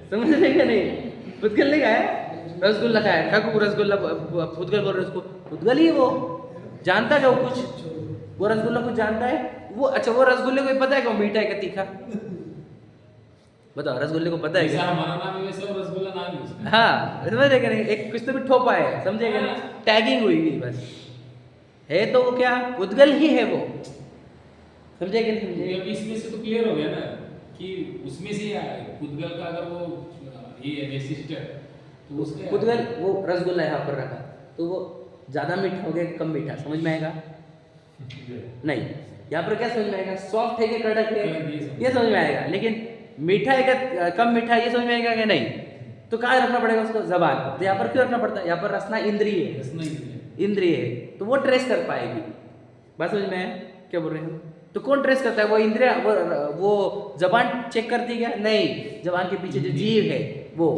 समझ रहे क्या नहीं? पुद्गल नहीं खाया, रसगुल्ला खाया। क्या रसगुल्ला पुद्गल बोल रहे उसको? पुद्गल ही वो जानता क्या वो कुछ? वो रसगुल्ला कुछ जानता है वो? अच्छा, वो रसगुल्ले को पता है क्या मीठा है क्या तीखा? बताओ, रसगुल्ले को पता है क्या? हमारा नाम है वैसे, और रसगुल्ला नाम है उसका। हाँ, समझे क्या नहीं? एक कुछ तो भी ठोपा है, समझे क्या नहीं? टैगिंग हुई हुई बस है, तो वो क्या पुद्गल ही है वो, समझे क्या नहीं? समझे? अब इसमें से तो क्लियर हो गया ना कि उसमें से पुद्गल का अगर वो ये वैशिष्ट है तो उसका पुद्गल वो रसगुल्ला यहाँ पर रखा, तो वो ज़्यादा मीठा हो गया कम मीठा, समझ में आएगा? नहीं, यहाँ पर क्या समझ में आएगा? सॉफ्ट है कि कड़क है, ये समझ में आएगा। लेकिन मीठा है क्या कम मीठा, ये समझ में आएगा कि नहीं? तो कहाँ रखना पड़ेगा उसको? जबान पर। तो यहाँ पर क्यों रखना पड़ता है? यहाँ पर रसना इंद्रिय है, इंद्रिय है, तो वो ट्रेस कर पाएगी। बात समझ में आया क्या बोल रहे हैं? तो कौन ट्रेस करता है? वो इंद्रिय, वो जबान चेक करती है क्या? नहीं, जबान के पीछे जो जीव है वो,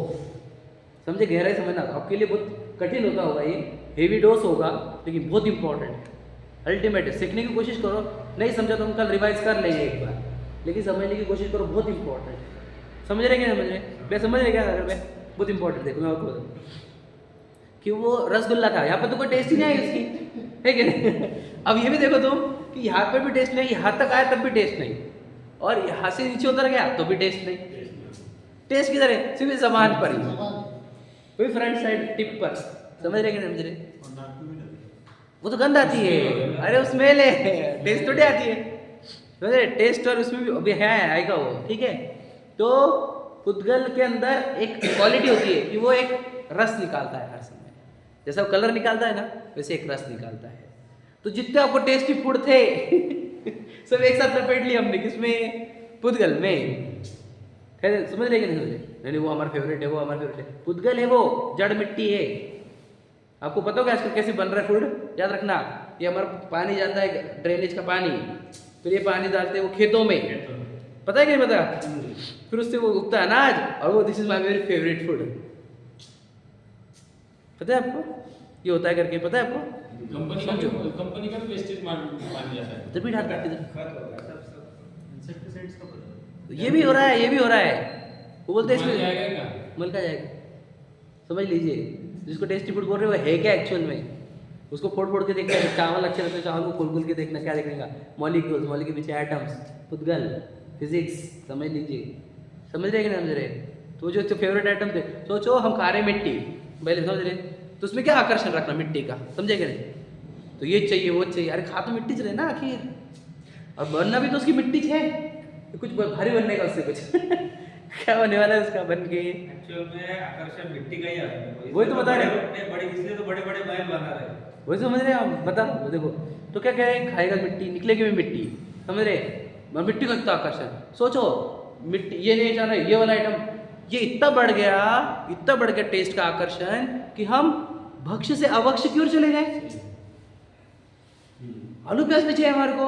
समझे? गहराई समझना आपके लिए बहुत कठिन होता होगा, ये हेवी डोज होगा, लेकिन बहुत इंपॉर्टेंट है, अल्टीमेट है। सीखने की कोशिश करो, नहीं समझा तो हम कल रिवाइज कर लेंगे एक बार, लेकिन समझने की कोशिश करो, बहुत इंपॉर्टेंट है। समझ रहे क्या? समझ रहे? मैं समझ रहे क्या? अगर मैं बहुत इंपॉर्टेंट, देखो मैं आपको बताऊँ कि वो रसगुल्ला था, यहाँ पर तो कोई टेस्ट ही नहीं आई उसकी, है क्या नहीं? अब ये भी देखो तुम कि यहाँ पर भी टेस्ट नहीं, यहाँ तक आया तब भी टेस्ट नहीं, और यहाँ से नीचे उतर गया तो भी टेस्ट नहीं। टेस्ट किधर है? सिर्फ जबान पर ही, कोई फ्रंट साइड टिप पर, समझ रहे कि नहीं समझ रहे? वो तो गंध आती है, अरे वो स्मेल है, टेस्ट थोड़ी आती है, समझ रहे? टेस्ट और उसमें भी अभी है, आएगा वो, ठीक है? तो पुद्गल के अंदर एक क्वालिटी होती है कि वो एक रस निकालता है हर समय, जैसा वो कलर निकालता है ना वैसे एक रस निकालता है। तो जितने आपको टेस्टी फूड थे सब एक साथ लपेट लिए हमने, किसमें? पुद्गल में। समझ रहे कि नहीं समझ रहे? नहीं, वो हमारा फेवरेट है, वो हमारा फेवरेट है। पुद्गल है वो, जड़ मिट्टी है। आपको पता होगा आजकल कैसे बन रहा है फूड, याद रखना। ये हमारा पानी जाता है, ड्रेनेज का पानी, फिर ये पानी डालते हैं वो खेतों में, पता है क्या? पता? फिर उससे वो उगता है अनाज, और वो this is my very favourite food. पता है आपको ये होता है करके? पता है आपको? कंपनी का वेस्टेज माना जाता है, तभी डालते हैं। ये भी हो रहा है, ये भी हो रहा है। वो बोलते हैं मान इसमें जाएगा क्या? मल का जाएगा, समझ लीजिए। जिसको टेस्टी फूड बोल रहे हो वो है क्या एक्चुअल में, उसको फोड़ फोड़ के देखना है। चावल अच्छे लगते हैं, चावल को खोल खोल के देखना, क्या देखने का, मॉलिक्यूल्स, मॉलिक्यूल के पीछे एटम्स, पुद्गल, फिजिक्स, समझ लीजिए। समझ रहे कि नहीं समझ रहे? तो जो फेवरेट आइटम थे, सोचो हम खा रहे मिट्टी, पहले समझ रहे, तो उसमें क्या आकर्षण रखना मिट्टी का, समझे कि नहीं? तो ये चाहिए वो चाहिए, अरे खा तो मिट्टी से रहे ना आखिर, और बनना भी तो उसकी मिट्टी से है, तो कुछ भारी बनने का उससे कुछ क्या होने वाला है उसका बन के। एक्चुअल में आकर्षण मिट्टी का ही है। वही तो बता रहे हैं। हैं बड़े, इसलिए तो बड़े बड़े महल बना रहे हैं। वही समझ रहे हैं आप, बता वो देखो। तो क्या कह रहे हैं, खाएगा मिट्टी निकलेगी भी मिट्टी, समझ रहे? और मिट्टी का इतना आकर्षण, सोचो मिट्टी, ये नहीं जाना ये वाला आइटम, ये इतना बढ़ गया टेस्ट का आकर्षण कि हम भक्ष्य से अभक्ष्य की ओर चले गए। आलू प्याज भी चाहिए हमारे को,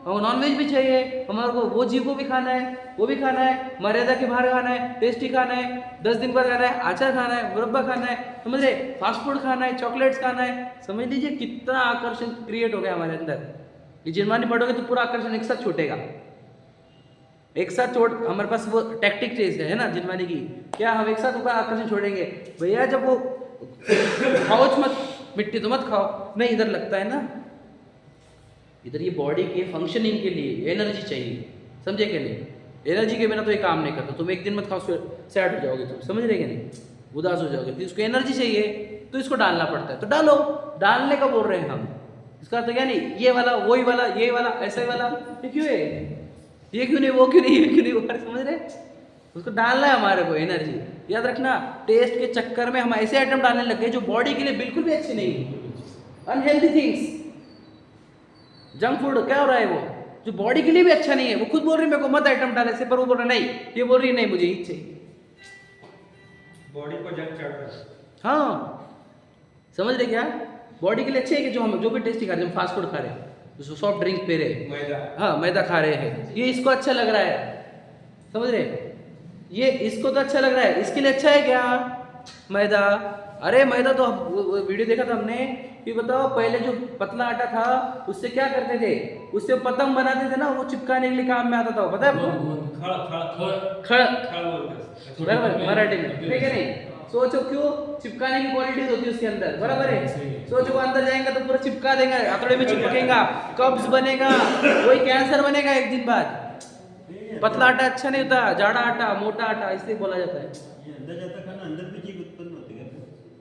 और नॉनवेज भी चाहिए हमारे को, वो जीव को भी खाना है, वो भी खाना है, मर्यादा के बाहर खाना है, टेस्टी खाना है, 10 दिन बाद खाना है, अचार खाना है, मुरब्बा खाना है, समझ रहे? फास्ट फूड खाना है, चॉकलेट्स खाना है, समझ लीजिए कितना आकर्षण क्रिएट हो गया हमारे अंदर। ये जिनमानी पढ़ोगे तो पूरा आकर्षण एक साथ छूटेगा, एक साथ छोड़। हमारे पास वो टैक्टिक चीज है ना जिनमानी की, क्या हम एक साथ ऊपर आकर्षण छोड़ेंगे भैया, जब वो खाओ मत मिट्टी तो मत खाओ, नहीं इधर लगता है ना, इधर ये बॉडी के फंक्शनिंग के लिए एनर्जी चाहिए, समझे कि नहीं? एनर्जी के बिना तो ये काम नहीं करता। तुम एक दिन मत खाओ सैड हो जाओगे तुम, समझ रहे कि नहीं? उदास हो जाओगे, तो इसको एनर्जी चाहिए तो इसको डालना पड़ता है, तो डालो। डालने का बोल रहे हैं हम, इसका तो क्या नहीं, ये वाला वही वाला, ये वाला ऐसा ही वाला, ये क्यों है, ये क्यों नहीं, वो क्यों नहीं, ये क्यों नहीं, वो समझ रहे? उसको डालना है हमारे को एनर्जी। याद रखना, टेस्ट के चक्कर में हम ऐसे आइटम डालने लग गए जो बॉडी के लिए बिल्कुल भी अच्छे नहीं, अनहेल्दी थिंग्स, जंक फूड। क्या हो रहा है वो, जो बॉडी के लिए भी अच्छा नहीं है। वो खुद बोल रही है मेरे को मत आइटम डाले से, पर वो बोल रहा नहीं, ये बोल रही है नहीं मुझे ही चाहिए, बॉडी को जंक चढ़ रहा है। हाँ समझ रहे क्या? बॉडी के लिए अच्छे है कि जो हम जो भी टेस्टी खा रहे हैं, फास्ट फूड खा रहे हैं, जो सॉफ्ट ड्रिंक पी रहे हैं, मैदा, हाँ मैदा खा रहे हैं, ये इसको अच्छा लग रहा है, समझ रहे? ये इसको तो अच्छा लग रहा है, इसके लिए अच्छा है क्या मैदा? अरे मैदा तो वो वीडियो देखा था हमने कि बताओ, पहले जो पतला आटा था उससे क्या करते थे, उससे पतंग बनाते थे ना, वो चिपकाने के लिए काम में आता था, पता है आपको? खड़ खड़ खड़, खड़ बोलते हैं। बराबर मराठी में, ठीक है नहीं? सोचो क्यों, चिपकाने की क्वालिटीज होती है उसके अंदर, बराबर है? सोचो वो अंदर जाएंगे तो पूरा चिपका देगा, हथौड़े में चिपकेगा, कब्ज बनेगा, वही कैंसर बनेगा एक दिन बाद। पतला आटा अच्छा नहीं होता, जाड़ा आटा, मोटा आटा, इसलिए बोला जाता है। अंदर जाता खाना अंदर भी चीज उत्पन्न होती है,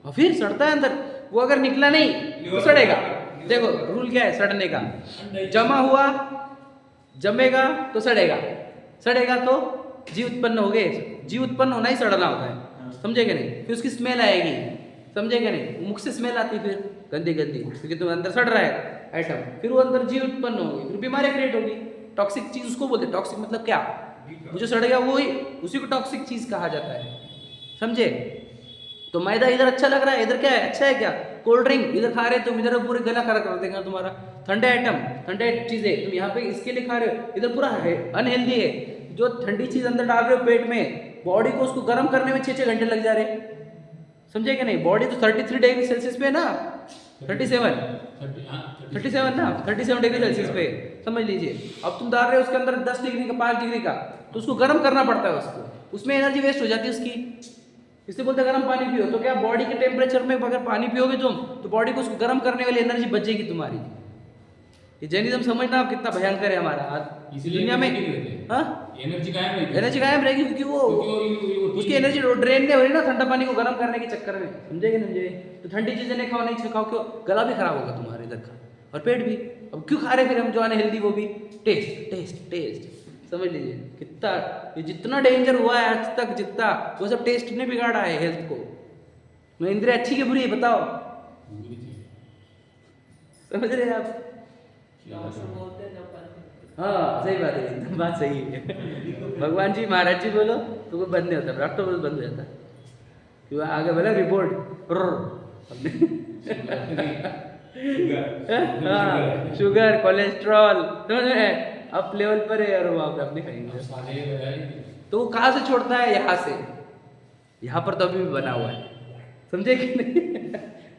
और फिर सड़ता है अंदर, वो अगर निकला नहीं तो सड़ेगा। देखो रूल क्या है सड़ने का, जमा हुआ, जमेगा तो सड़ेगा, सड़ेगा तो जीव उत्पन्न हो गए, जीव उत्पन्न होना ही सड़ना होता है, समझे कि नहीं? फिर उसकी स्मेल आएगी, समझे कि नहीं? मुख से स्मेल आती फिर गंदी गंदी, क्योंकि तुम अंदर सड़ रहा है आइटम, फिर वो अंदर जीव उत्पन्न होगी, फिर बीमारी क्रिएट होगी। टॉक्सिक चीज उसको बोलते हैं, टॉक्सिक मतलब क्या, वो जो सड़ेगा वो ही, उसी को टॉक्सिक चीज कहा जाता है, समझे? तो मैदा इधर अच्छा लग रहा है, इधर क्या है, अच्छा है क्या? कोल्ड ड्रिंक इधर खा रहे हो तुम, इधर पूरे गला खराब कर देगा तुम्हारा। ठंडे आइटम, ठंडे चीजें तुम यहाँ पे इसके लिए खा रहे हो, इधर पूरा है अनहेल्दी है। जो ठंडी चीज अंदर डाल रहे हो पेट में, बॉडी को उसको गर्म करने में 6-6 घंटे लग जा रहे, समझे कि नहीं? बॉडी तो 33 डिग्री सेल्सियस पे है ना, 37 ना, 37 डिग्री सेल्सियस पे, समझ लीजिए। अब तुम डाल रहे हो उसके अंदर 10 डिग्री का, 5 डिग्री का, तो उसको गर्म करना पड़ता है उसको, उसमें एनर्जी वेस्ट हो जाती है उसकी, इसलिए बोलते हैं गर्म पानी पियो। तो क्या बॉडी के टेम्परेचर में अगर पानी पियोगे तुम, तो बॉडी को उसको गर्म करने वाली एनर्जी बचेगी तुम्हारी। ये जैनिज्म समझना आप कितना भयंकर है हमारा इसलिए दुनिया में, हाँ एनर्जी कायम रहेगी, एनर्जी कायम रहेगी, क्योंकि वो उसकी एनर्जी ड्रेन नहीं हो रही ना ठंडा पानी को गर्म करने के चक्कर में, समझे कि समझे? तो ठंडी चीजें नहीं खाओ, नहीं खाओ, क्यों? गला भी खराब होगा तुम्हारे इधर का, और पेट भी। अब क्यों खा रहे फिर हम जो अनहेल्दी, वो भी टेस्ट टेस्ट टेस्ट, समझ लीजिए कितना ये जितना डेंजर हुआ है आज तक, जितना वो सब टेस्ट ने बिगाड़ा है हेल्थ को। मैं इंद्रिय अच्छी की बुरी है बताओ, समझ रहे हैं आप? हाँ सही बात है, एकदम बात सही है। भगवान जी महाराज जी बोलो तो वो बंद नहीं होता, डॉक्टर बोलो बंद हो जाता, क्यों? आगे बोला रिपोर्ट, हाँ शुगर कोलेस्ट्रॉल, समझ में अप लेवल पर है, और वो आप अपने खाएंगे। तो वो कहाँ से छोड़ता है? यहाँ से, यहाँ पर तो अभी भी बना हुआ है, समझे कि नहीं?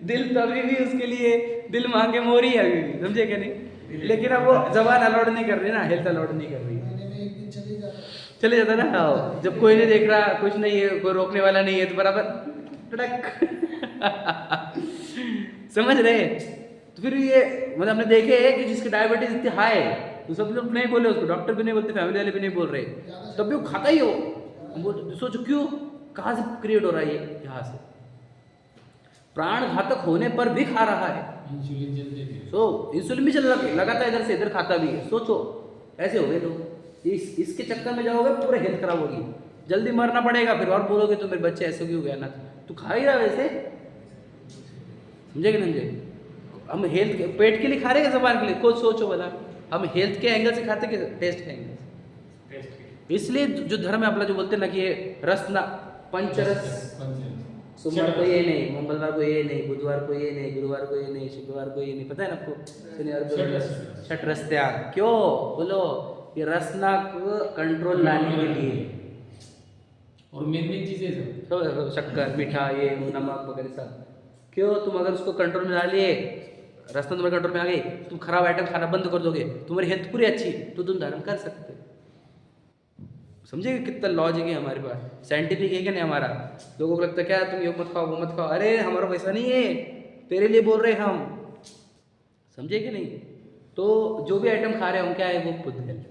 दिल तो अभी भी उसके लिए दिल मांगे मोरी है अभी भी, समझे कि नहीं? लेकिन अब वो जबान अलाउड नहीं कर रही ना, हेल्थ अलाउड नहीं कर रही। चले जाता ना। हाँ, जब कोई नहीं देख रहा, कुछ नहीं है, कोई रोकने वाला नहीं है, तो बराबर टड़क समझ रहे। तो फिर ये मतलब हमने देखे कि जिसकी डायबिटीज इतनी हाई है, तो सब लोग नहीं बोले उसको, डॉक्टर भी नहीं बोलते, फैमिली वाले भी नहीं बोल रहे, तब भी वो खाता ही हो। हम बोल सोचो क्यों, कहाँ से क्रिएट हो रहा है ये, यहाँ से। प्राण घातक होने पर भी खा रहा है। इंसुलिन जल्दी थे। सो इंसुलिन भी चल लगाता है, इधर से इधर खाता भी है। सोचो ऐसे हो गए लोग, इसके चक्कर में जाओगे पूरा हेल्थ खराब होगी, जल्दी मरना पड़ेगा। फिर और बोलोगे तो मेरे बच्चे ऐसे क्यों गया ना, तू खा ही रहा वैसे, समझे कि नहीं समझे। हम हेल्थ के पेट के लिए खा रहे हैं, जबान के लिए, खुद सोचो भला। हम हेल्थ के एंगल से खाते कि टेस्ट के एंगल से। इसलिए जो धर्म है अपना, जो बोलते हैं ना कि ये रस ना पंचरस, सोमवार को ये नहीं, मंगलवार को ये नहीं, बुधवार को ये नहीं, गुरुवार को ये नहीं, शुक्रवार को ये नहीं, पता है ना आपको, शनिवार को छठ रस त्याग। क्यों बोलो, ये रसना को कंट्रोल लाने के लिए। और मेन मेन चीजें सब शक्कर, मीठा, ये नमक वगैरह सब। क्यों, तुम अगर उसको कंट्रोल में ला लिए, रसना तुम्हारे कंट्रोल में आ गई, तुम खराब आइटम खाना बंद कर दोगे, तुम्हारी हेल्थ पूरी अच्छी, तो तुम धारण कर सकते। समझे कितना लॉजिक है हमारे पास, साइंटिफिक है कि नहीं हमारा। लोगों को लगता है क्या तुम ये मत खाओ वो मत खाओ, अरे हमारा वैसा नहीं है, तेरे लिए बोल रहे हम, समझे कि नहीं। तो जो भी आइटम खा रहे हैं हम, क्या है वो पुद्गल,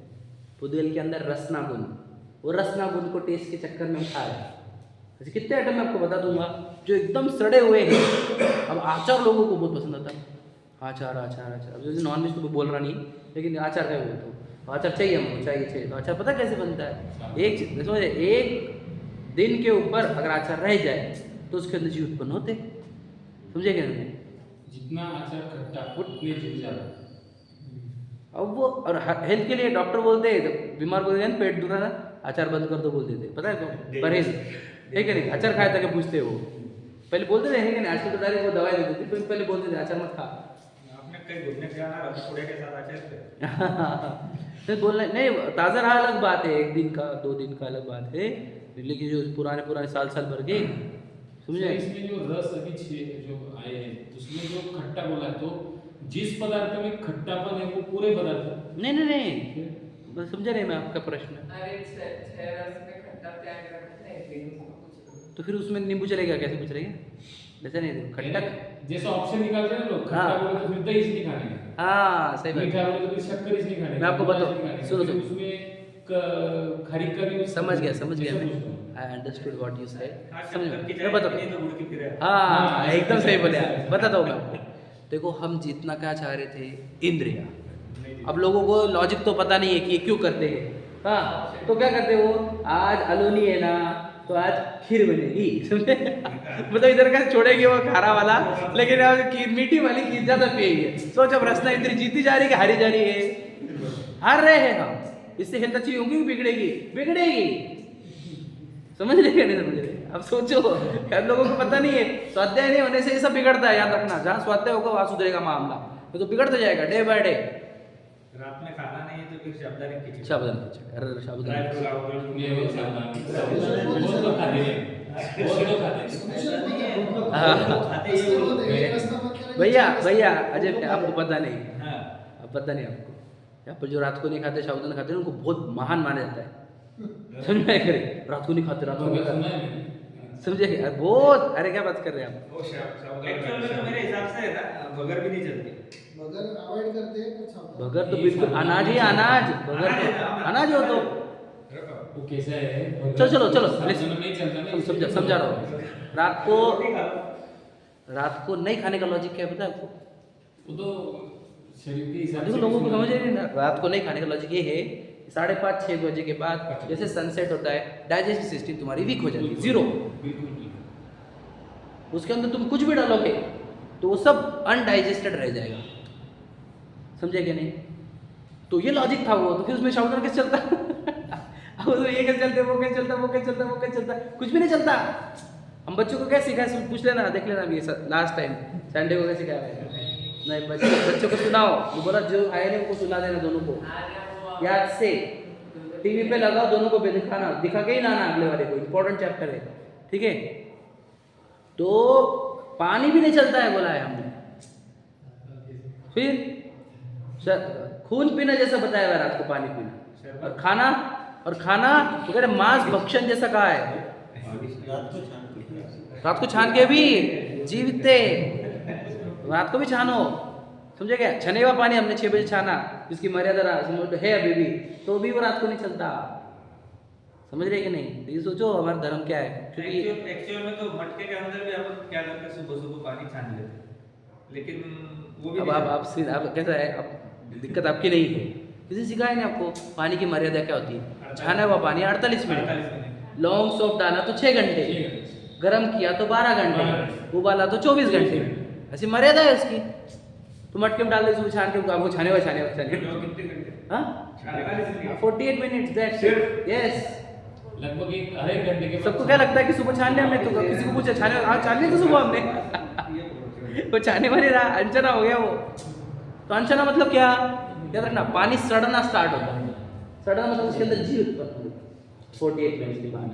पुद्गल के अंदर रसना गुण, वो रसना गुण को टेस्ट के चक्कर में हम खा रहे हैं। ऐसे कितने आइटम मैं आपको बता दूंगा जो एकदम सड़े हुए हैं। अब आचार लोगों को बहुत पसंद आता है, आचार आचार आचार। अब जैसे नॉनवेज तो बोल रहा नहीं, लेकिन आचार का बोलता हूँ, आचार चाहिए हमको, चाहिए। तो आचार पता कैसे बनता है, एक चीज समझे, एक दिन के ऊपर अगर आचार रह जाए तो उसके अंदर जीव उत्पन्न होते, समझे क्या नहीं। जितना आचार खट्टा उतने जीव ज्यादा। अब वो और हेल्थ के लिए डॉक्टर बोलते हैं, जब बीमार को देखें पेट दुखा ना, अचार बंद कर दो बोल देते, पता है क्यों, परहेज है कि नहीं। अचार खाया था क्या पूछते हो, पहले बोलते थे है कि नहीं, आजकल तो डायरेक्ट वो दवाई दे देती, फिर पहले बोलते थे अचार मत खा। आपने कहीं घूमने जाना, रसगुल्ले के साथ अचार थे। नहीं बोलना नहीं, ताज़ा रहा अलग बात है, एक दिन का 2 दिन का अलग बात है, लेकिन जो पुराने साल भर के, समझे। इसमें जो रस अभी जो आए हैं, उसमें जो खट्टा बोला है, तो जिस पदार्थ में खट्टापन है वो पूरे पदार्थ। नहीं बस समझा नहीं मैं आपका प्रश्न। अरे छह रस में खट्टा त्याग रखते हैं, लेकिन उसको कुछ तो फिर उसमें नींबू चलेगा, कैसे कुछ रहेगा, जैसे नहीं खट्टा। जैसे ऑप्शन निकालते हैं लोग, खट्टा हाँ। बोले तो फिर दही नहीं खाने का, हाँ सही बात। मीठा बोले तो फिर शक्कर नहीं खाने का, मैं आपको बताऊं, नहीं खाने का, सुनो, फिर सुनो। उसमें खरीद का भी समझ गया सब मैं, कुछ। I understood what you said, हाँ, समझ शक्कर की मैं चाय बताता नहीं तो हूँ। गुड़ की फिर है। हाँ एकदम सही बोले आप, बताता हूँ मैं आपको। देखो हम जितना क्या चाह रहे थे, इंद्रिया, अब लोगों को लॉजिक तो पता नहीं है कि ये क्यों करते हैं। हाँ तो क्या करते हो, आज अलोनी है ना, तो आज खीर बनेगी, समझे। मतलब इधर का छोड़ेंगे वो खारा वाला, लेकिन आज मीठी वाली खीर ज्यादा पिएंगे। सोच अब रसना इंद्री जीती जा रही है कि हारी जा रही है, हार रहे हैं हम। इससे हेल्थ अच्छी होगी बिगड़ेगी, समझ रहे नहीं समझ रहे। अब सोचो, हम लोगों को पता नहीं है, स्वाध्याय नहीं होने से ये सब बिगड़ता है, याद रखना। जहाँ स्वाध्याय होगा वहाँ सुधरेगा मामला, तो बिगड़ता जाएगा डे बाय डे। रात में खाना नहीं है तो फिर साबुदाना खिचड़ी। साबुदाना खिचड़ी, अरे साबुदाना ये वो सावधान, बहुत लोग खाते हैं, बहुत लोग खाते हैं। खाते ही वो लोग। भैया अजय आपको पता नहीं, हाँ। अब पता नहीं आपको, यहाँ पर जो रात को नहीं खाते साबुदाना खाते हैं उनको बहुत महान माना जाता है, समझ में करे। रात को नहीं खाते, रात को नहीं खाते, समझे बहुत। अरे क्या बात कर रहे हैं आप, वो एक्चुअल में तो मेरे हिसाब से है ना, बगर भी नहीं चलती। बगर अवॉइड करते हैं कुछ हम। बगर तो बिल्कुल अनाज ही अनाज, बगर तो अनाज हो तो। वो कैसा है, चलो साबुदाना नहीं चलता ना, समझा रहा हूँ। रात को नहीं खाने का लॉजिक क्या है पता है आपको, वो तो शरीर के हिसाब देखो से लोगों को समझ नहीं ना। रात को नहीं खाने का लॉजिक ये है, 5:30-6 बजे के बाद जैसे सनसेट होता है, डाइजेस्टिव सिस्टम तुम्हारी वीक हो जाती है, जीरो। उसके अंदर तुम कुछ भी डालोगे तो वो सब अनडाइजेस्टेड रह जाएगा, समझे क्या नहीं। तो ये लॉजिक था वो, तो फिर उसमें साबुदाना कैसे चलता अब उसमें ये कैसे चलता, वो कैसे चलता, कुछ भी नहीं चलता। हम बच्चों को क्या सिखाए, पूछ लेना, देख लेना अभी लास्ट टाइम संडे को क्या सिखाया नहीं, बच्चों को सुनाओ। वो बोला जो आए नहीं उनको सुना देना, दोनों को याद से टीवी पे लगाओ, दोनों को दिखाना, दिखा के ही लाना अगले वाले को, इंपॉर्टेंट चैप्टर है, ठीक है। तो पानी भी नहीं चलता है बोला है हमने, फिर खून पीना जैसा बताया हुआ रात को पानी पीना, और और खाना तो कह रहे मांस भक्षण जैसा कहा है, रात को छान के रात को छान के भी जीविते, रात को भी छानो, समझे क्या? छने हुआ पानी हमने 6 बजे छाना, जिसकी मर्यादा है अभी भी, तो भी वो रात को नहीं चलता। समझ रहे कि नहीं? तो ये सोचो हमारा धर्म क्या है, क्योंकि एक्चुअल में तो मटके के अंदर भी अपन क्या करते हैं, सुबह सुबह पानी छान लेते हैं, लेकिन वो भी अब आप कैसा है, अब दिक्कत आपकी नहीं है, किसी सिखाया नहीं आपको पानी की मर्यादा क्या होती है। छाना हुआ पानी 48 मिनट, लौंग सौंफ डाला तो 6 घंटे, गरम किया तो 12 घंटे, उबाला तो 24 घंटे, ऐसी मर्यादा है उसकी। तो मटके में डाल दे सुबह छान के, आपको छाने हुआ कितने घंटे? हाँ 48 मिनट्स, दैट्स इट, यस। लगभग हर एक घंटे के बाद सबको क्या लगता है कि सुबह छान लिया हमने, तो किसी को पूछा छाने, आज छान लिया तो सुबह हमने वो छाने वाली रहा, अनचना हो गया वो। तो अनचना मतलब क्या, याद रखना, पानी सड़ना स्टार्ट होता है, सड़ना मतलब उसके अंदर जीव उत्पन्न हो, 48 मिनट के बाद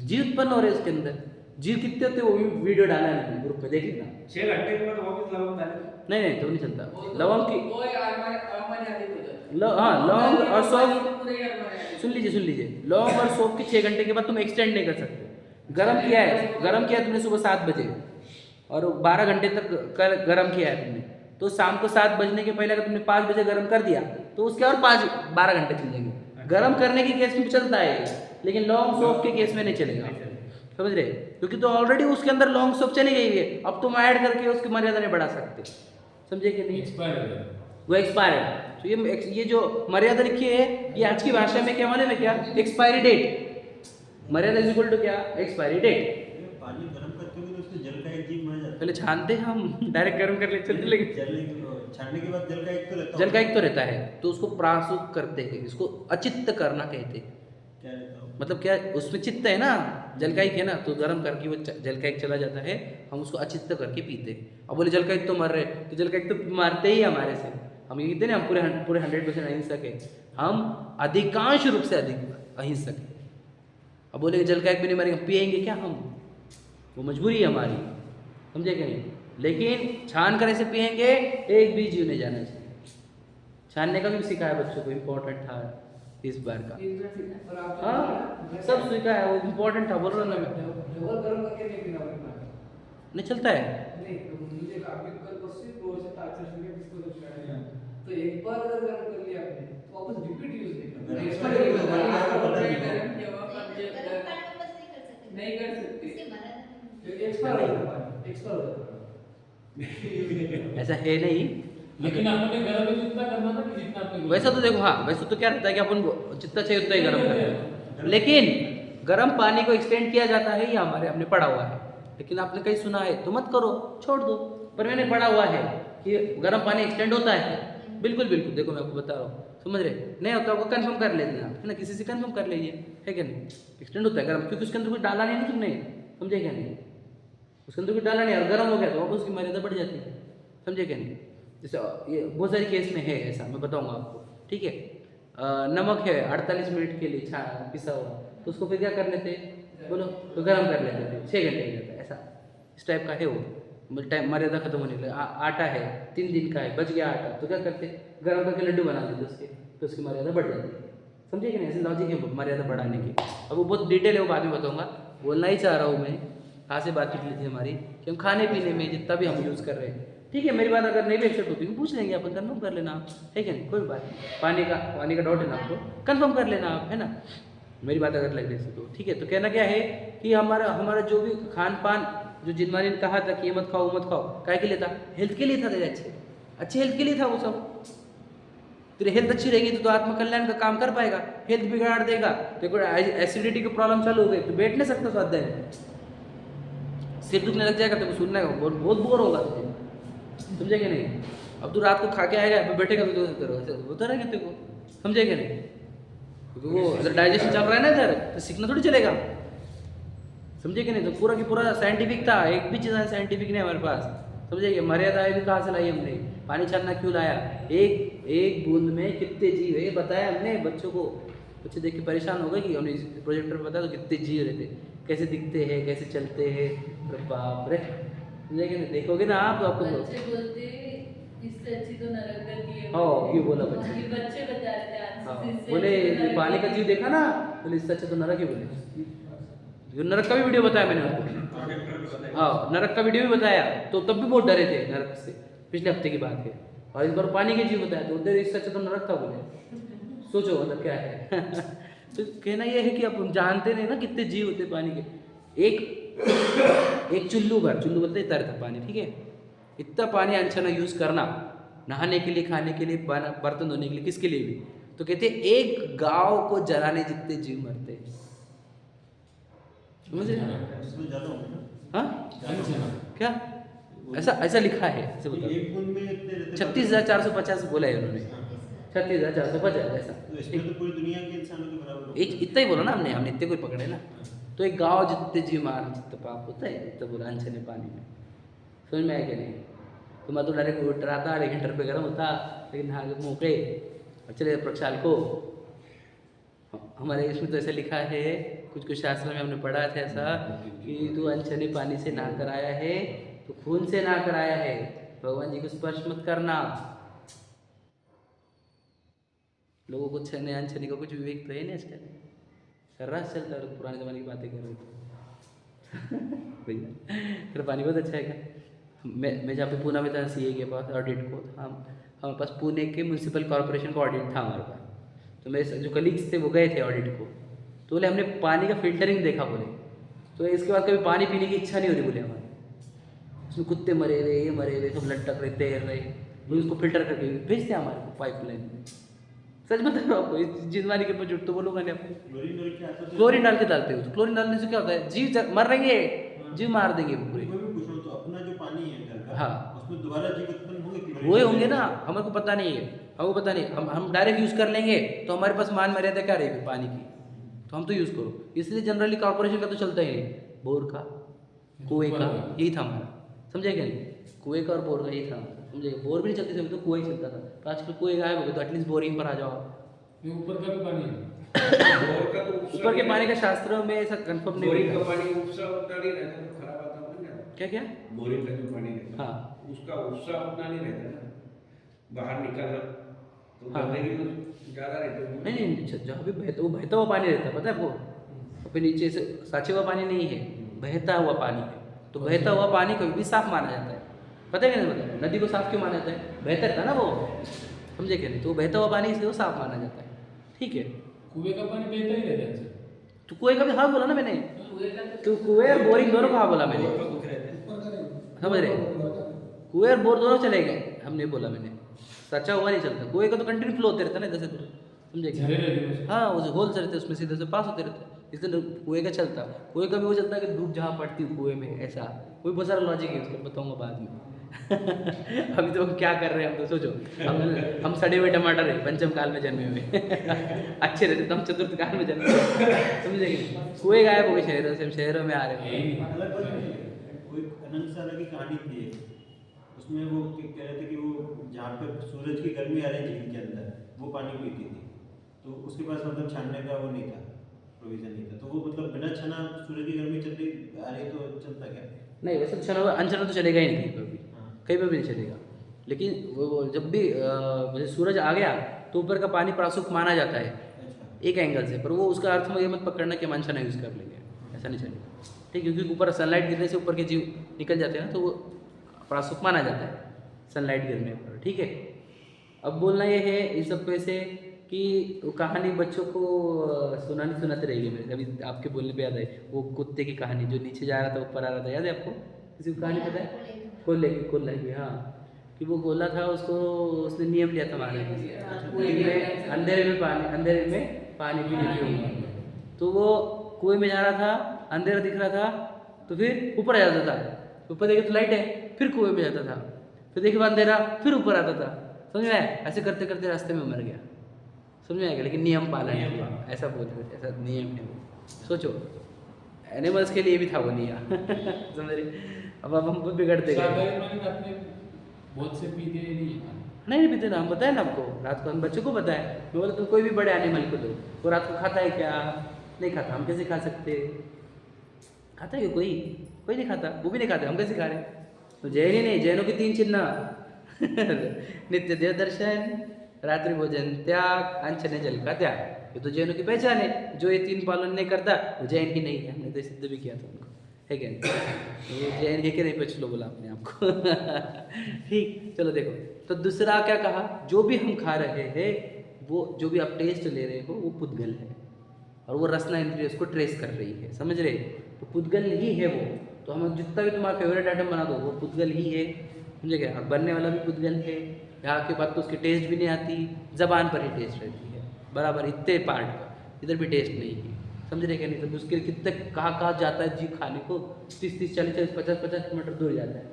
जीव उत्पन्न हो रहे हैं उसके अंदर। जीव कितने होते हैं वो भी वीडियो डाला है ग्रुप में, देख लेना। 6 घंटे के बाद वापस लवंग डाले। नहीं तो नहीं चलता लवंग की, वो अमान्य हो जाता हाँ लौंग और सौंफ, पूरे अमान्य। सुन लीजिए, लौंग और सौंफ की 6 घंटे के बाद तुम एक्सटेंड नहीं कर सकते। गरम किया है तुमने सुबह 7 बजे और 12 घंटे तक गरम किया है तुमने, तो शाम को 7 बजने के पहले अगर तुमने 5 बजे गरम कर दिया तो उसके और 12 घंटे चल जाएंगे। गरम करने के केस में चलता है, लेकिन लौंग सौंफ के केस में नहीं चलेगा, समझ रहे? क्योंकि तो ऑलरेडी उसके अंदर लौंग सौंफ चली गई है, अब तुम ऐड करके उसकी मर्यादा नहीं बढ़ा सकते, समझे कि नहीं? एक्सपायर हो गया। वो एक्सपायर है। तो ये जो मर्यादा लिखी है, ये आज की भाषा में क्या माने में क्या, एक्सपायरी डेट। मर्यादा इज इक्वल टू क्या, एक्सपायरी डेट। पानी गर्म करते हुए तो उसमें जल का एक जीव मर जाता पहले छानते हम, डायरेक्ट गर्म कर ले चलते, लेकिन छानने के बाद जल का एक तो रहता जल का एक तो रहता है, तो उसको प्रासुक करते हैं, इसको अचित्त करना कहते हैं। क्या रहता है? मतलब क्या, उसमें चित्त है ना, जल का एक है ना, तो गर्म करके वो जल का एक चला जाता है, हम उसको अचित्त करके पीते हैं। अब बोले जल का एक तो मर रहे, तो जल का एक तो मारते ही हमारे से, हम ये कहते हैं ना हम पूरे 100% अहिंसक है, हम अधिकांश रूप से अधिक अहिंसक है। अब बोले जल का एक भी नहीं मारेंगे, पिएंगे क्या हम, वो मजबूरी है हमारी, समझे क्या नहीं? लेकिन छान कर ऐसे पिएंगे, एक भी जीव नहीं जाना चाहिए। छानने का भी सिखाया बच्चों को, इम्पोर्टेंट था इस बार का। हाँ सब सिखाया, वो इम्पोर्टेंट था, बोल रहा ना मैं, डबल गरम करके नहीं पीना भाई पानी। नहीं चलता है। नहीं तो मुझे आपने कल परसों प्रोसेस था आचार संहिता किसको दर्शाया, तो एक बार अगर गरम कर लिया आपने तो वापस रिपीट यूज नहीं करना, एक्सपायर नहीं करना, नहीं कर सकते। एक्सपायर हो जाता है, एक्सपायर हो जाता है। ऐसा है नहीं, लेकिन आपने गर्म भी जितना करना था कि जितना आपने वैसा तो देखो, हाँ वैसे तो क्या रहता है कि अपन जितना चाहिए उतना ही गर्म करते हैं, लेकिन गर्म पानी को एक्सटेंड किया जाता है, ये हमारे हमने पढ़ा हुआ है। लेकिन आपने कहीं सुना है तो मत करो, छोड़ दो, पर मैंने पढ़ा हुआ है कि गर्म पानी एक्सटेंड होता है। बिल्कुल देखो मैं आपको बता रहा हूँ, समझ रहे? नहीं होता आपको कंफर्म कर लेते हैं, है ना, किसी से कंफर्म कर लीजिए, है क्या नहीं? एक्सटेंड होता है गर्म, क्योंकि उसके अंदर कुछ डाला नहीं ना तुमने, समझे क्या नहीं? उसके अंदर कुछ डाला नहीं और गर्म हो गया तो वापस उसकी मर्यादा बढ़ जाती है, समझे क्या नहीं? जैसे ये बहुत सारी केस में है ऐसा, मैं बताऊंगा आपको, ठीक है? नमक है 48 मिनट के लिए पिसा हुआ, तो उसको फिर क्या कर लेते, बोलो, तो गर्म कर लेते थे, 6 घंटे हो जाता है, ऐसा इस टाइप का है वो, टाइम मर्यादा खत्म होने लगा। आटा है 3 दिन का है, बच गया आटा, तो क्या करते, गर्म करके लड्डू बना देते उसके, तो उसकी मर्यादा बढ़ जाती है, समझे कि नहीं? ऐसे लॉजिक है मर्यादा बढ़ाने की। अब वो बहुत डिटेल है, वो बाद में बताऊंगा, बोलना ही चाह रहा हूँ मैं, कहाँ से बात निकली थी हमारी कि हम खाने पीने में जितना भी हम यूज़ कर रहे हैं, ठीक है? मेरी बात अगर नहीं भी एक्सेप्ट होती पूछ लेंगे अपन, कन्फर्म कर लेना आप, है क्या नहीं? कोई बात नहीं, पानी का डाउट है ना आपको, कन्फर्म कर लेना आप, है ना? मेरी बात अगर लग रही थी तो ठीक है। तो कहना क्या है कि हमारा जो भी खान पान, जो जिनमानी ने कहा था कि ये मत खाओ मत खाओ, काय के लिए था? हेल्थ के लिए था, तेरे अच्छे हेल्थ के लिए था वो सब। तेरी हेल्थ अच्छी रहेगी तो आत्मकल्याण का काम कर पाएगा, हेल्थ बिगाड़ देगा, देखो एसिडिटी की प्रॉब्लम चालू हो गई तो बैठ नहीं सकता स्वाध्याय में, सिर दुखने लग जाएगा तो सुनने का बहुत बोर होगा तुझे, समझे क्या नहीं? अब तू रात को खा के आएगा, बैठेगा तो होता रहेगा तेरे को, समझे क्या नहीं? क्योंकि वो अगर डाइजेशन चल रहा है ना इधर, तो सीखना थोड़ी चलेगा, समझे कि नहीं? तो पूरा की पूरा साइंटिफिक था, एक भी चीज़ साइंटिफिक नहीं हमारे पास, समझे? कि मर्यादाएं भी कहाँ से लाई हमने, पानी छानना क्यों लाया, एक बूंद में कितने जीव है ये बताया हमने बच्चों को। बच्चे देख के परेशान हो गए कि हमने प्रोजेक्टर पर बताया तो कितने जीव रहते, कैसे दिखते हैं, कैसे चलते हैं, बाप रे, समझे कि नहीं? देखोगे ना आप तो आपको बच्चे बोलते इससे अच्छी तो नरक गति है। हाँ, ये बोला बच्चे। ये बच्चे बता रहे थे आंसर, हाँ, इससे बोले अच्छी तो नरक पानी का गति जीव देखा ना, बोले इससे अच्छा तो नरक ही बोले। ये नरक का भी वीडियो बताया मैंने उनको। हाँ, नरक का वीडियो भी बताया, तो तब भी बहुत डरे थे नरक से, पिछले हफ्ते की बात है। और इस बार पानी के जीव बताया, तो उधर इससे अच्छा तो नरक था बोले। सोचो मतलब क्या है। तो कहना यह है कि अब जानते नहीं ना कितने जीव होते पानी के। एक चुल्लू बोलते इतना रहता पानी, ठीक है। इतना पानी अनछना यूज़ करना, नहाने के लिए, खाने के लिए, बर्तन धोने के लिए, किसके लिए भी, तो कहते एक गांव को जलाने जितने जीव मरते हैं। समझ रहे हैं? उसमें ज़्यादा होंगे ना। अंजना। क्या ऐसा लिखा है, ऐसे बताओ। एक बूंद में इतने रहते 36,450 बोला है उन्होंने, 36,450 ऐसा। तो इसमें तो पूरी दुनिया के इंसानों के बराबर होगा। एक इतना ही बोला ना हमने इतने कोई पकड़े ना। तो एक गांव जितने जीव मार जितना पाप होता है, इतना बोला अनछने पानी में। समझ में आया कि नहीं? तो मैं तो डायरेक्ट उठ रहा था, 1 घंटे पे गर्म होता, लेकिन नहा के मुँह पे और चले प्रक्षाल को। हमारे इसमें तो ऐसा लिखा है, कुछ शास्त्र में हमने पढ़ा था ऐसा कि तू अनछने पानी से नहा कर आया है, तो खून से नहा कर आया है, भगवान जी को स्पर्श मत करना। लोगों को छने अनछने का कुछ विवेक तो है नहीं आजकल, सर्रास चलता है, लोग पुराने ज़माने की बातें कर रहे थे। भैया फिर पानी बहुत अच्छा है क्या। मैं जहाँ पे पूना में था सीए के पास ऑडिट को, हमारे पास पुणे के म्यूनसिपल कॉर्पोरेशन का ऑडिट था हमारे पास। तो मेरे जो कलीग्स थे वो गए थे ऑडिट को, तो बोले हमने पानी का फिल्टरिंग देखा बोले, तो इसके बाद कभी पानी पीने की इच्छा नहीं हो रही बोले हमारे। उसमें कुत्ते मरे हुए, ये मरे हुए, सब लटक रहे, तैर रहे, वो उसको फिल्टर करके भेजते हैं हमारे को पाइपलाइन में। सच बता रहा हूँ आपको, जिंदवानी के ऊपर झूठ तो बोलूँगा नहीं आपको। क्लोरीन डाल के डालते हो, क्लोरीन डालने से क्या होता है, जीव मर रहेंगे, जीव मार देंगे वो पूरे। मैं भी पूछ रहा हूँ, तो अपना जो पानी है घर का, हाँ, उसमें दोबारा जीव उत्पन्न होंगे? वो होंगे ना, हमें को पता नहीं है, हमको पता नहीं, हम डायरेक्ट यूज़ कर लेंगे तो हमारे पास मान मर्यादा क्या रहेगी पानी की, तो हम तो यूज़ करो। इसलिए जनरली कॉर्पोरेशन का तो चलता ही नहीं, बोर का, कुएं का, यही था हमारा। समझे क्या नहीं, कुएं का और बोर का यही था, समझे। बोर भी नहीं चलते थे, तो कुएं ही चलता था। तो आजकल कुएं गायब हो गए, तो एटलीस्ट बोरिंग पर आ जाओ। ये ऊपर का भी पानी है। बोर का तो ऊपर के पानी का शास्त्रों में ऐसा कंफर्म नहीं बोरिंग का होता। पानी उपसा उतना नहीं रहता, तो खराब आता है ना। क्या क्या बोरिंग का जो पानी रहता है, हाँ उसका उपसा उतना नहीं रहता ना, बाहर निकलना तो हाँ। गंदगी तो ज़्यादा रहता है। नहीं, जहाँ भी बहता हुआ पानी रहता है, पता है आपको। फिर नीचे से साचे हुआ पानी नहीं है, बहता हुआ पानी है। तो बहता हुआ पानी कभी भी साफ माना जाता है, पता है कि नहीं पता। नदी को साफ क्यों माना जाता है, बहता रहता है ना वो, समझे क्या नहीं। तो बहता हुआ पानी इसलिए वो साफ माना जाता है, ठीक है। कुएं का पानी बहता ही रहता है। तो कुएं का भी हाँ बोला ना मैंने, कुएं का तो कुएं और बोरिंग दोनों का हाँ बोला मैंने, ऊपर का नहीं, समझ रहे। कुएं और बोर दोनों चले गए, हमने बोला मैंने, सच्चा हुआ नहीं चलता। कुएं का तो कंटिन्यू फ्लो होते रहता है ना, इधर से, समझे क्या। झरे रहते हैं। हाँ, वो होल से रहते, उसमें सीधे से पास होते रहते, इसलिए कुएं का चलता। कुएं का भी वो चलता है कि धूप जहाँ पड़ती है कुएं में, ऐसा कोई बहुत सारा लॉजिक है उसका, बताऊंगा बाद में। अभी तो हम क्या कर रहे हैं, हम तो सोचो, हम सड़े हुए टमाटर है, पंचम काल में जन्मे हुए। अच्छे रहते तो हम चतुर्थ काल में जन्मे, समझे कि। कुएं गायब हो गए शहरों से, हम शहरों में आ रहे हैं। अलग बात नहीं है। कोई अनंत सारा की कहानी थी एक, उसमें वो कह रहे थे कि वो जहाँ पे सूरज की गर्मी आ रही झील के अंदर, वो पानी पीती थी, तो उसके पास मतलब छानने का वो नहीं था, प्रोविजन नहीं था। तो वो मतलब बिना छना सूरज की गर्मी चल रही आ रही तो चलता क्या? नहीं, वैसे छना अनछना तो चलेगा ही नहीं कहीं पर भी, कहीं पर भी नहीं चलेगा। लेकिन वो जब भी जैसे सूरज आ गया तो ऊपर का पानी प्रासुक माना जाता है अच्छा, एक एंगल से, पर वो उसका अर्थ में ये मत पकड़ना कि हम अनछना यूज़ कर लेंगे, ऐसा नहीं चलेगा, ठीक। क्योंकि ऊपर सनलाइट गिरने से ऊपर के जीव निकल जाते हैं ना, तो वो प्रासुक माना जाता है सनलाइट गिरने पर, ठीक है। अब बोलना ये है इस सब पे से कि वो कहानी बच्चों को सुनाते रहेगी। मेरे अभी आपके बोलने पे याद है वो कुत्ते की कहानी, जो नीचे जा रहा था ऊपर आ रहा था, याद है आपको? किसी को कहानी पता है? कोल्ले की, हाँ, कि वो गोला था, उसको उसने नियम लिया था मारने का, अंधेरे में पानी पीने की होगा। तो वो कुएं में जा रहा था, अंधेरा दिख रहा था, तो फिर ऊपर आ जाता था, ऊपर देखे तो लाइट है, फिर कुएं में जाता था, फिर देखे अंधेरा, फिर ऊपर आता था। समझ में आया? ऐसे करते करते रास्ते में मर गया, समझ में आएगा। लेकिन नियम पालन किया, ऐसा बोलते थे, ऐसा नियम है। सोचो, एनिमल्स के लिए भी था वो नियम। समझ रहे? अब हम खुद बिगड़ते गए। शाकाहारी प्राणी अपने बहुत से पीते नहीं है। नहीं पीते ना, हम बताए ना आपको, रात को हम बच्चों को बताए, मैं बोला तुम कोई भी बड़े एनिमल को दो, वो रात को खाता है क्या? नहीं खाता। हम कैसे खा सकते? खाता है कोई नहीं खाता, वो भी नहीं खाते, हम कैसे खा रहे? तो जैन ही नहीं, जैनों की 3 चिन्ह नित्य देव दर्शन, रात्रि भोजन त्याग, अनचने जल का त्याग, ये तो जैनों की पहचान है। जो ये 3 पालन नहीं करता वो जैन ही नहीं है। हमने तो सिद्ध भी किया था उनको, है क्या नहीं? वो जैन है कि नहीं, पछ लो बोला अपने आपको। ठीक, चलो देखो, तो दूसरा क्या कहा, जो भी हम खा रहे हैं वो जो भी आप टेस्ट ले रहे हो वो पुद्गल है, और वो रसना इंद्रिय उसको ट्रेस कर रही है, समझ रहे? तो पुद्गल ही है वो। तो हम जितना भी तुम्हारा फेवरेट आइटम बना दो वो पुद्गल ही है, समझे क्या? और बनने वाला भी पुद्गल है। यहाँ के बाद तो उसकी टेस्ट भी नहीं आती, जबान पर ही टेस्ट रहती है बराबर, इतने पार्ट का, इधर भी टेस्ट नहीं है, समझ रहे क्या नहीं? तो उसके कितने कहाँ जाता है जी खाने को, 30-30, 40-40, 50-50 किलोमीटर दूर जाता है,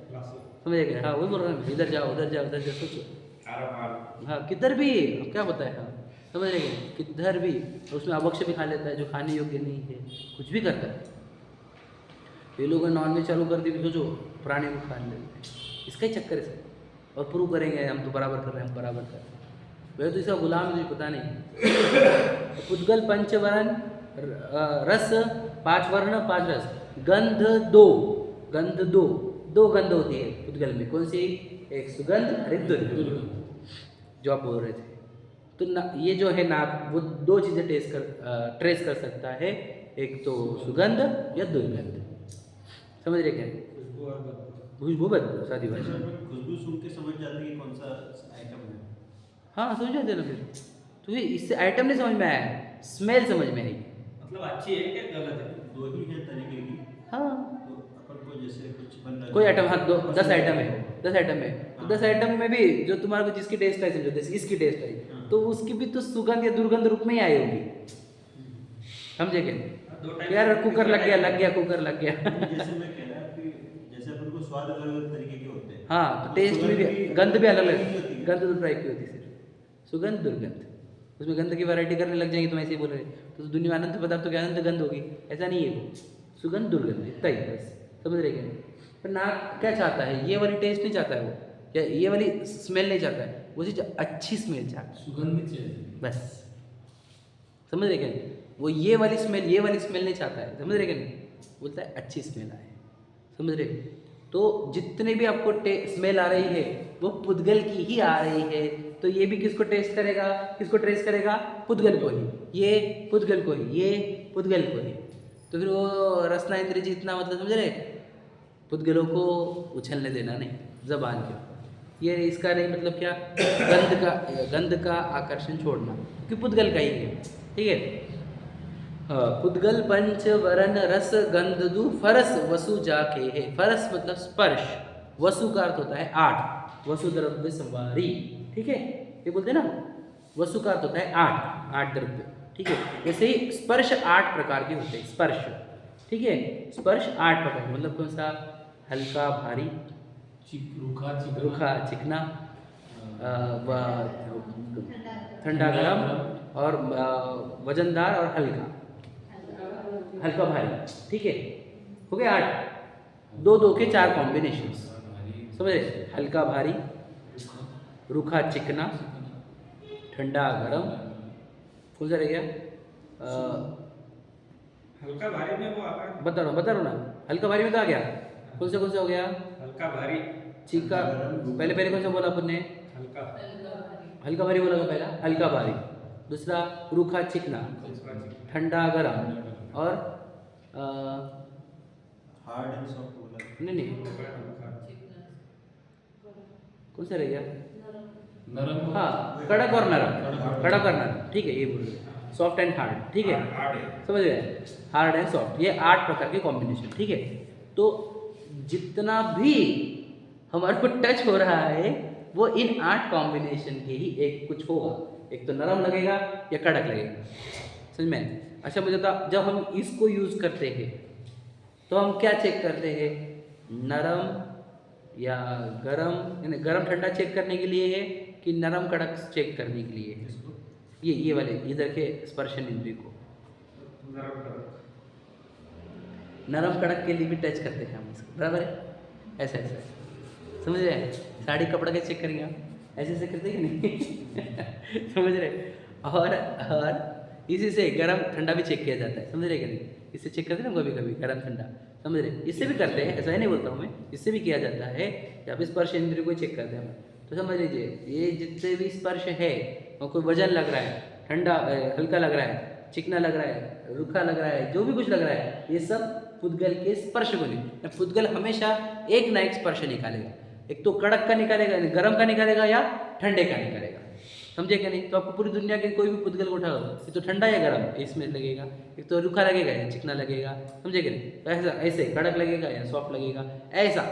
समझ गए? हाँ वही बोल रहा हूँ, इधर जाओ उधर जाओ उधर जाओ, सोचो। हाँ किधर भी, अब क्या होता है, हाँ समझ रहे क्या? किधर भी उसमें अवक्ष भी खा लेता है जो खाने योग्य नहीं है, कुछ भी करता है। ये लोग नॉनवेज चालू कर दी, सोचो प्राणी को खा लेते हैं, इसका ही चक्कर है सब। और प्रूव करेंगे हम तो बराबर कर रहे हैं, हम बराबर कर रहे हैं। वह तो इसका गुलाम है, तुझे पता नहीं। पुद्गल पंचवर्ण रस, 5 वर्ण 5 रस, गंध 2, गंध 2 गंध होती है पुद्गल में। कौन सी? एक सुगंध और एक दुर्गंध, जो आप बोल रहे थे। तो ये जो है नाक, वो 2 चीज़ें ट्रेस कर सकता है, एक तो सुगंध या दुर्गंध, समझ रहे क्या? खुशबू बदबू, सादी भाषा में खुशबू सुन के समझ जाते हैं कि कौन सा आइटम है। हाँ समझ जाते ना। फिर तो इससे आइटम नहीं समझ में आया, स्मेल समझ में आई। मतलब अच्छी है क्या गलत है? 2 ही है तरीके की। हाँ तो अपन को जैसे कुछ बन रहा है, कोई आइटम, हाँ 10 आइटम है, 10 आइटम है, तो 10 आइटम में भी जो तुम्हारे को जिसकी टेस्ट आई, समझो जैसे इसकी टेस्ट आई, तो उसकी भी तो सुगंध या दुर्गंध रूप में ही आई होगी, समझे क्या? यार कुकर लग गया कुकर लग गया। जैसे मैं कह रहा कि जैसे अपन को स्वाद अलग अलग तरीके के होते हैं। हाँ तो टेस्ट में भी, गंध भी अलग अलग, गंध तो ट्राई की होती है सिर्फ, सुगंध दुर्गंध, उसमें गंध की वैरायटी करने लग जाएंगे, तुम ऐसे ही बोल रहे तो दुनिया में अनंत पदार्थों की अनंत गंध होगी, ऐसा नहीं है वो, सुगंध दुर्गंध इतना ही बस, समझ रहे क्या? पर नाक क्या चाहता है, ये वाली टेस्ट नहीं चाहता है वो, या ये वाली स्मेल नहीं चाहता है, वो चीज़ अच्छी स्मेल चाहता है सुगंधित चाहिए बस, समझ रहे क्या? वो ये वाली स्मेल नहीं चाहता है, समझ रहे क्या? नहीं बोलता है अच्छी स्मेल आए, समझ रहे? तो जितने भी आपको स्मेल आ रही है वो पुद्गल की ही आ रही है, तो ये भी किसको टेस्ट करेगा, किसको ट्रेस करेगा? पुद्गल को ही, ये पुद्गल को ही, ये पुद्गल को ही। तो फिर वो रसना इंद्रिय जितना, मतलब समझ रहे, पुद्गलों को उछलने देना नहीं जबान के ऊपर, ये इसका नहीं मतलब क्या, गंध का आकर्षण छोड़ना, क्योंकि पुद्गल का ही है, ठीक है? पुद्गल पंच वरण रस गंध दु फरस वसु जाके है। फरस मतलब स्पर्श, वसु का अर्थ होता है 8, वसु द्रव्य संवारी, ठीक है? ये बोलते हैं ना, वसु का अर्थ होता है 8 द्रव्य, ठीक है? वैसे ही स्पर्श 8 प्रकार के होते हैं, स्पर्श, ठीक है? स्पर्श 8 प्रकार, मतलब कौन सा? हल्का भारी, रूखा चिकना, ठंडा गरम, और वजनदार और हल्का भारी, ठीक है? हो गया 8, 2 के 4 कॉम्बिनेशन, समझ रहे? हल्का भारी, रूखा चिकना, ठंडा गरम, कौन सा रह गया? हल्का भारी में वो आता है, बता रहा हूँ ना, हल्का भारी में तो आ गया, कौन सा हो गया? हल्का भारी, चीका, पहले कौन सा बोला अपन ने? हल्का भारी बोला था पहला, हल्का भारी, दूसरा रूखा चिकना, ठंडा गरम, और हार्ड एंड सॉफ्ट बोला। नहीं कौन सा रह गया? नरम, हाँ कड़क और नरम, ठीक है? ये बोल रहे सॉफ्ट एंड हार्ड, ठीक है? समझ गए? हार्ड एंड सॉफ्ट, ये 8 प्रकार के कॉम्बिनेशन, ठीक है? तो जितना भी हमारे को टच हो रहा है वो इन 8 कॉम्बिनेशन के ही एक कुछ होगा, एक तो नरम लगेगा या कड़क लगेगा, समझ में? अच्छा मुझे बता, जब हम इसको यूज़ करते हैं तो हम क्या चेक करते हैं? नरम या गरम, यानी गरम ठंडा चेक करने के लिए है कि नरम कड़क चेक करने के लिए है? ये वाले इधर के स्पर्शन इंद्रिय को नरम कड़क के लिए भी टच करते हैं हम इसको, बराबर है? ऐसा समझ रहे? साड़ी कपड़ा कैसे चेक करेंगे आप? ऐसे करते हैं कि नहीं? समझ रहे? और इसी से गरम ठंडा भी चेक किया जाता है, समझ रहे कि नहीं? इससे चेक करते हैं ना कभी गरम ठंडा, समझ रहे? इससे भी करते हैं, ऐसा ही नहीं बोलता हूँ मैं, इससे भी किया जाता है, या फिर स्पर्श इंद्रिय को चेक करते हैं हम। तो समझ लीजिए ये जितने भी स्पर्श है, और कोई वजन लग रहा है, ठंडा हल्का लग रहा है, चिकना लग रहा है, रूखा लग रहा है, जो भी कुछ लग रहा है, ये सब पुद्गल के स्पर्श बने। पुद्गल हमेशा एक ना एक स्पर्श निकालेगा, एक तो कड़क का निकालेगा, गर्म का निकालेगा, या ठंडे का निकालेगा। समझे क्या नहीं? तो आपको पूरी दुनिया के कोई भी पुद्गल को उठाओ, ये तो ठंडा या गर्म इसमें लगेगा, एक तो रूखा लगेगा या चिकना लगेगा। समझे क्या नहीं? तो ऐसा ऐसे कड़क लगेगा या सॉफ्ट लगेगा, ऐसा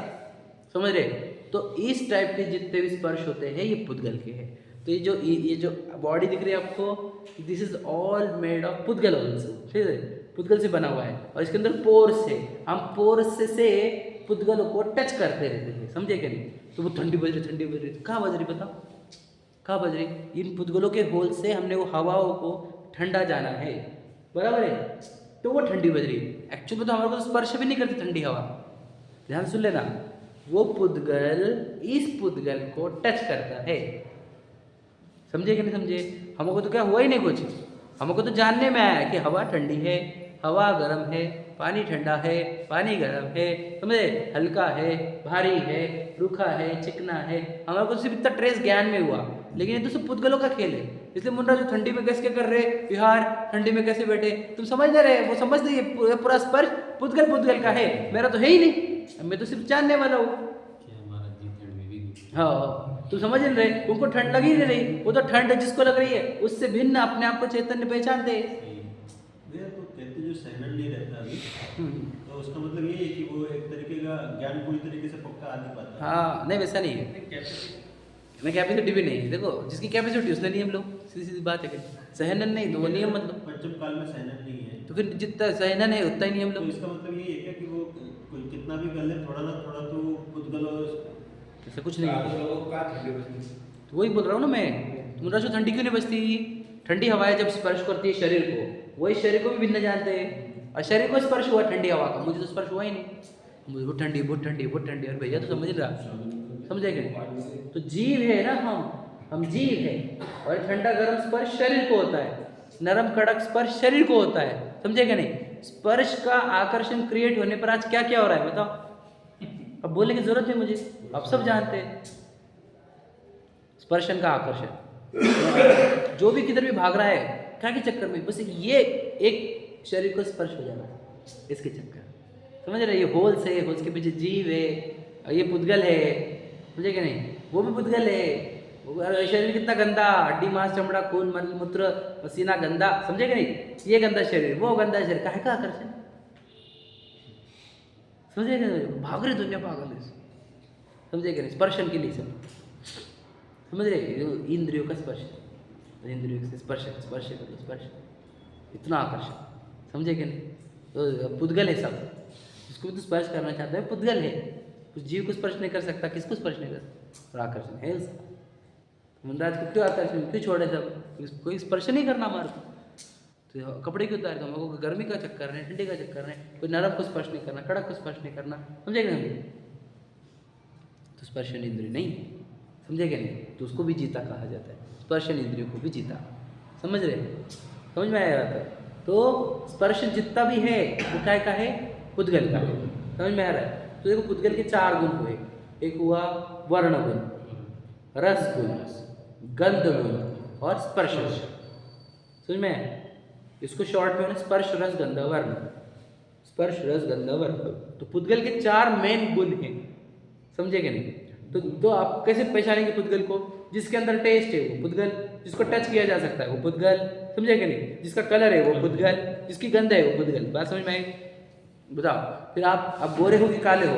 समझ रहे? तो इस टाइप के जितने भी स्पर्श होते हैं ये पुद्गल के हैं। तो ये जो बॉडी दिख रही है आपको, this is all made of पुद्गल ऑल्सो, ठीक है? पुद्गल से बना हुआ है, और इसके अंदर पोर्स है। हम पोर्स से पुद्गलों को टच करते रहते हैं। समझे क्या नहीं? तो वो ठंडी बज रही, कहाँ बज रही बताओ, कहाँ बज रही? इन पुद्गलों के होल से हमने वो हवाओं को ठंडा जाना है, बराबर है? तो वो ठंडी बज रही है। एक्चुअल में तो हमारे को स्पर्श भी नहीं करती ठंडी हवा। ध्यान सुन लेना, वो पुद्गल इस पुद्गल को टच करता है। समझे कि नहीं समझे? हमको तो क्या हुआ ही नहीं कुछ, हमको तो जानने में आया कि हवा ठंडी है, हवा गर्म है, पानी ठंडा है, पानी गर्म है, समझे? हल्का है, भारी है, रूखा है, चिकना है, हमारे को सिर्फ इतना ट्रेस ज्ञान में हुआ। लेकिन ये तो सब पुद्गलों का खेल है। इसलिए मुन्ना जो ठंडी में कैसे कर रहे, बिहार ठंडी में कैसे बैठे, तुम समझ नहीं रहे, वो समझ नहीं, पूरा स्पर्श पुद्गल का है, मेरा तो है ही नहीं, मैं तो सिर्फ जानने वाला हूँ। हाँ, तुम समझ नहीं रहे, उनको ठंड लगी नहीं रही, वो तो ठंड जिसको लग रही है उससे भिन्न अपने आप को चैतन्य पहचानते हैं। भैया तो कहते जो सहनन नहीं रहता अभी, तो उसका मतलब ये है कि वो एक तरीके का ज्ञान पूरी तरीके से पक्का आ नहीं पाता। हाँ, नहीं वैसा नहीं है, मैं कैपेसिटी भी नहीं है। देखो जिसकी कैपेसिटी उसने नियम लो, सीधी सीधी बात है कि सहनन नहीं तो वो नियम मतलब। पंचम काल में सहनन नहीं है, तो फिर जितना सहनन है उतना ही नियम तो लो। इसका मतलब ये है क्या कि वो कोई कितना भी कर ले, थोड़ा ना थोड़ा तो पुद्गल और ऐसा कुछ नहीं है। लोगों का ठंडी बजती। तो वही बोल रहा हूँ ना मैं, मुन्ना जो ठंडी क्यों नहीं बचती? ठंडी हवाएं जब स्पर्श करती है शरीर को, वही शरीर को भी भिन्न जानते हैं, और शरीर को स्पर्श हुआ ठंडी हवा का, मुझे तो स्पर्श हुआ ही नहीं, मुझे बहुत ठंडी बहुत ठंडी बहुत ठंडी। और भैया तो समझ रहा, समझे क्या? तो जीव है ना, हम जीव है, और ठंडा गर्म स्पर्श शरीर को होता है, नरम कड़क स्पर्श शरीर को होता है। समझे क्या नहीं? स्पर्श का आकर्षण क्रिएट होने पर आज क्या क्या हो रहा है बताओ? अब बोलने की जरूरत नहीं मुझे, आप सब जानते हैं। स्पर्शन का आकर्षण, जो भी किधर भी भाग रहा है क्या के चक्कर में, बस ये एक शरीर को स्पर्श हो जाना है, इसके चक्कर। समझ रहे? ये होल्स है, होल्स के पीछे जीव है, और ये पुद्गल है, समझे क्या नहीं? वो भी पुद्गल है। शरीर कितना गंदा, हड्डी मांस चमड़ा खून मल मूत्र पसीना गंदा, समझे क्या नहीं? ये गंदा शरीर, वो गंदा शरीर, काहे का आकर्षण? समझे क्या? भाग रही दुनिया पागल है, समझे क्या नहीं? स्पर्शन के लिए सब, समझ रहे? इंद्रियों का स्पर्श, इंद्रियों से स्पर्श स्पर्श करो स्पर्श, इतना आकर्षण, समझे क्या नहीं? तो पुद्गल है सब, जिसको भी तो स्पर्श करना चाहता है पुद्गल है। उस जीव को स्पर्श नहीं कर सकता, किसको स्पर्श नहीं कर सकता, और आकर्षण है उसका। मुंदाज को क्यों आकर्षण, क्यों छोड़े सब, कोई स्पर्श नहीं करना हमारे को, तो कपड़े क्यों उतार, हमको गर्मी का चक्कर है, ठंडी का चक्कर है, कोई नरम को स्पर्श नहीं करना, कड़क को स्पर्श नहीं करना, समझेगा नहीं? तो स्पर्शन इंद्रिय नहीं, समझेगा नहीं? तो उसको भी जीता कहा जाता है, स्पर्शन इंद्रियों को भी जीता। समझ रहे? समझ में आया था? तो स्पर्श जितना भी है वो काय का है, पुद्गल का है। समझ में आ रहा है? तो देखो पुद्गल के 4 गुण हुए, एक हुआ वर्ण गुण, रस गुण, गंध गुण और स्पर्श गुण। समझ में आया? इसको शॉर्ट में स्पर्श रस गंध वर्ण, स्पर्श रस गंध वर्ण। तो पुद्गल के 4 मेन गुण हैं, समझे क्या नहीं? तो आप कैसे पहचानेंगे पुद्गल को? जिसके अंदर टेस्ट है वो पुद्गल, जिसको टच किया जा सकता है वो पुद्गल, समझे क्या नहीं? जिसका कलर है वो पुद्गल, जिसकी गंध है वो पुद्गल। बात समझ में आई? बताओ फिर आप गोरे हो कि काले हो?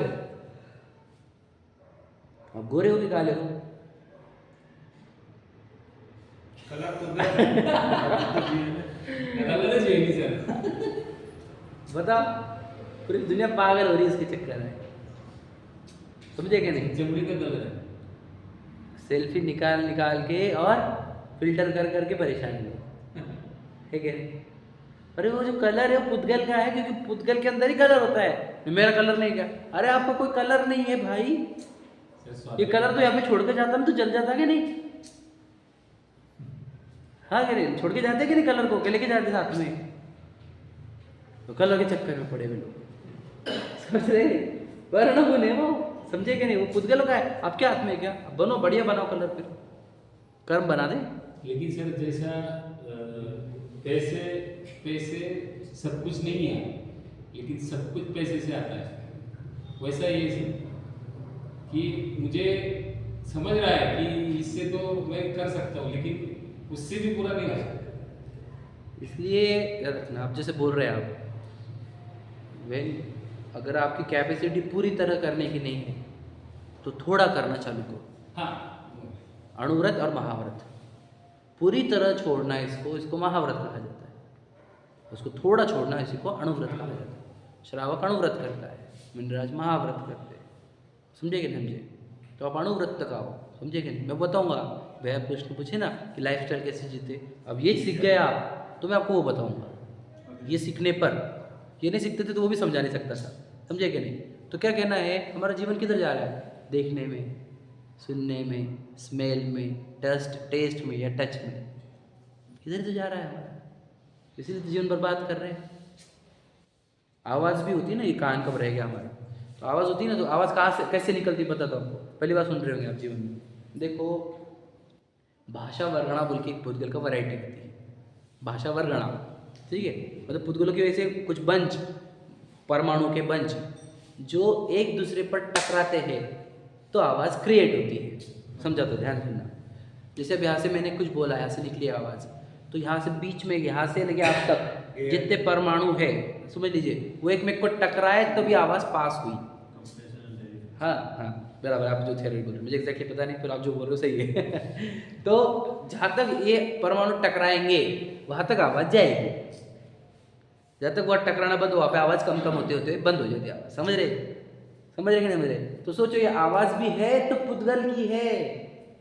आप गोरे हो कि काले हो? कलर तो कलरच आहे नाही सर. बताओ, पूरी दुनिया पागल हो रही है इसके चक्कर में, समझे क्या नहीं? चमड़ी का कलर है. सेल्फी निकाल निकाल के और फिल्टर कर करके परेशान हो, है क्या नहीं? अरे वो जो कलर है वो पुद्गल का है, क्योंकि पुद्गल के अंदर ही कलर होता है। मेरा कलर नहीं क्या? अरे आपका कोई कलर नहीं है भाई, ये कलर तो यहाँ पे छोड़ के जाता ना तो जल जाता कि नहीं? हाँ क्या नहीं? छोड़ के जाते कि नहीं कलर को, क्या लेके जाते साथ में? तो कलर के चक्कर में पड़े हुए लोग, समझ रहे? वर्ण गुण है वो, समझे कि नहीं? वो पुद्गल का है, आपके हाथ में है क्या? आप बनो, बढ़िया बनाओ कलर, फिर कर्म बना दे। लेकिन सर जैसा पैसे पैसे सब कुछ नहीं है, लेकिन सब कुछ पैसे से आता है, वैसा ये सर कि मुझे समझ रहा है कि इससे तो मैं कर सकता हूँ, लेकिन उससे भी पूरा नहीं हो सकता। इसलिए याद रखना, आप जैसे बोल रहे हैं आप, वेन अगर आपकी कैपेसिटी पूरी तरह करने की नहीं है तो थोड़ा करना चालू करो। हाँ, अणुव्रत और महाव्रत, पूरी तरह छोड़ना इसको, इसको महाव्रत कहा जाता है। उसको थोड़ा छोड़ना, इसी को अणुव्रत कहा जाता है। श्रावक अणुव्रत करता है, मिनराज महाव्रत करते हैं, समझे कि नहीं समझे? तो आप अणुव्रत तक आओ, समझे कि नहीं? मैं बताऊंगा, भैया प्रश्न पूछे ना कि लाइफस्टाइल कैसे जीते, अब ये सीख गए आप तो मैं आपको वो बताऊंगा। ये सीखने पर, ये नहीं सीखते थे तो वो भी समझा नहीं सकता था, समझे कि नहीं? तो क्या कहना है, हमारा जीवन किधर जा रहा है? देखने में, सुनने में, स्मेल में, टेस्ट में या टच में, इधर तो जा रहा है हमारा, इसीलिए तो जीवन बर्बाद कर रहे हैं। आवाज़ भी होती है ना, ये कान कब रह गया हमारा, तो आवाज़ होती है ना, तो आवाज़ कहाँ से कैसे निकलती पता था आपको? पहली बार सुन रहे होंगे आप जीवन में। देखो, भाषा वर्गणा बोल के एक पुद्गल का वैरायटी होती है, भाषा वर्गणा, ठीक है? मतलब पुद्गलों की वजह से कुछ बंच, परमाणु के बंच जो एक दूसरे पर टकराते हैं तो आवाज़ क्रिएट होती है, समझा? तो ध्यान सुनना। जैसे अब यहाँ से मैंने कुछ बोला, यहाँ से निकली आवाज़, तो यहाँ से बीच में, यहाँ से लेके आप तक जितने परमाणु है, समझ लीजिए, वो एक में को टकराए तभी आवाज़ पास हुई। हाँ हाँ, बराबर, आप जो थ्योरी बोल रहे हैं मुझे एग्जैक्टली पता नहीं, फिर आप जो बोल रहे हो सही है। तो जहाँ तक ये परमाणु टकराएंगे वहाँ तक आवाज़ जाएगी, जब तक वह टकराना बंद हो, वहाँ पे आवाज़ कम कम होते होते बंद हो जाती है आवाज़, समझ रहे कि नहीं समझ रहे? तो सोचो, ये आवाज़ भी है तो पुद्गल की है।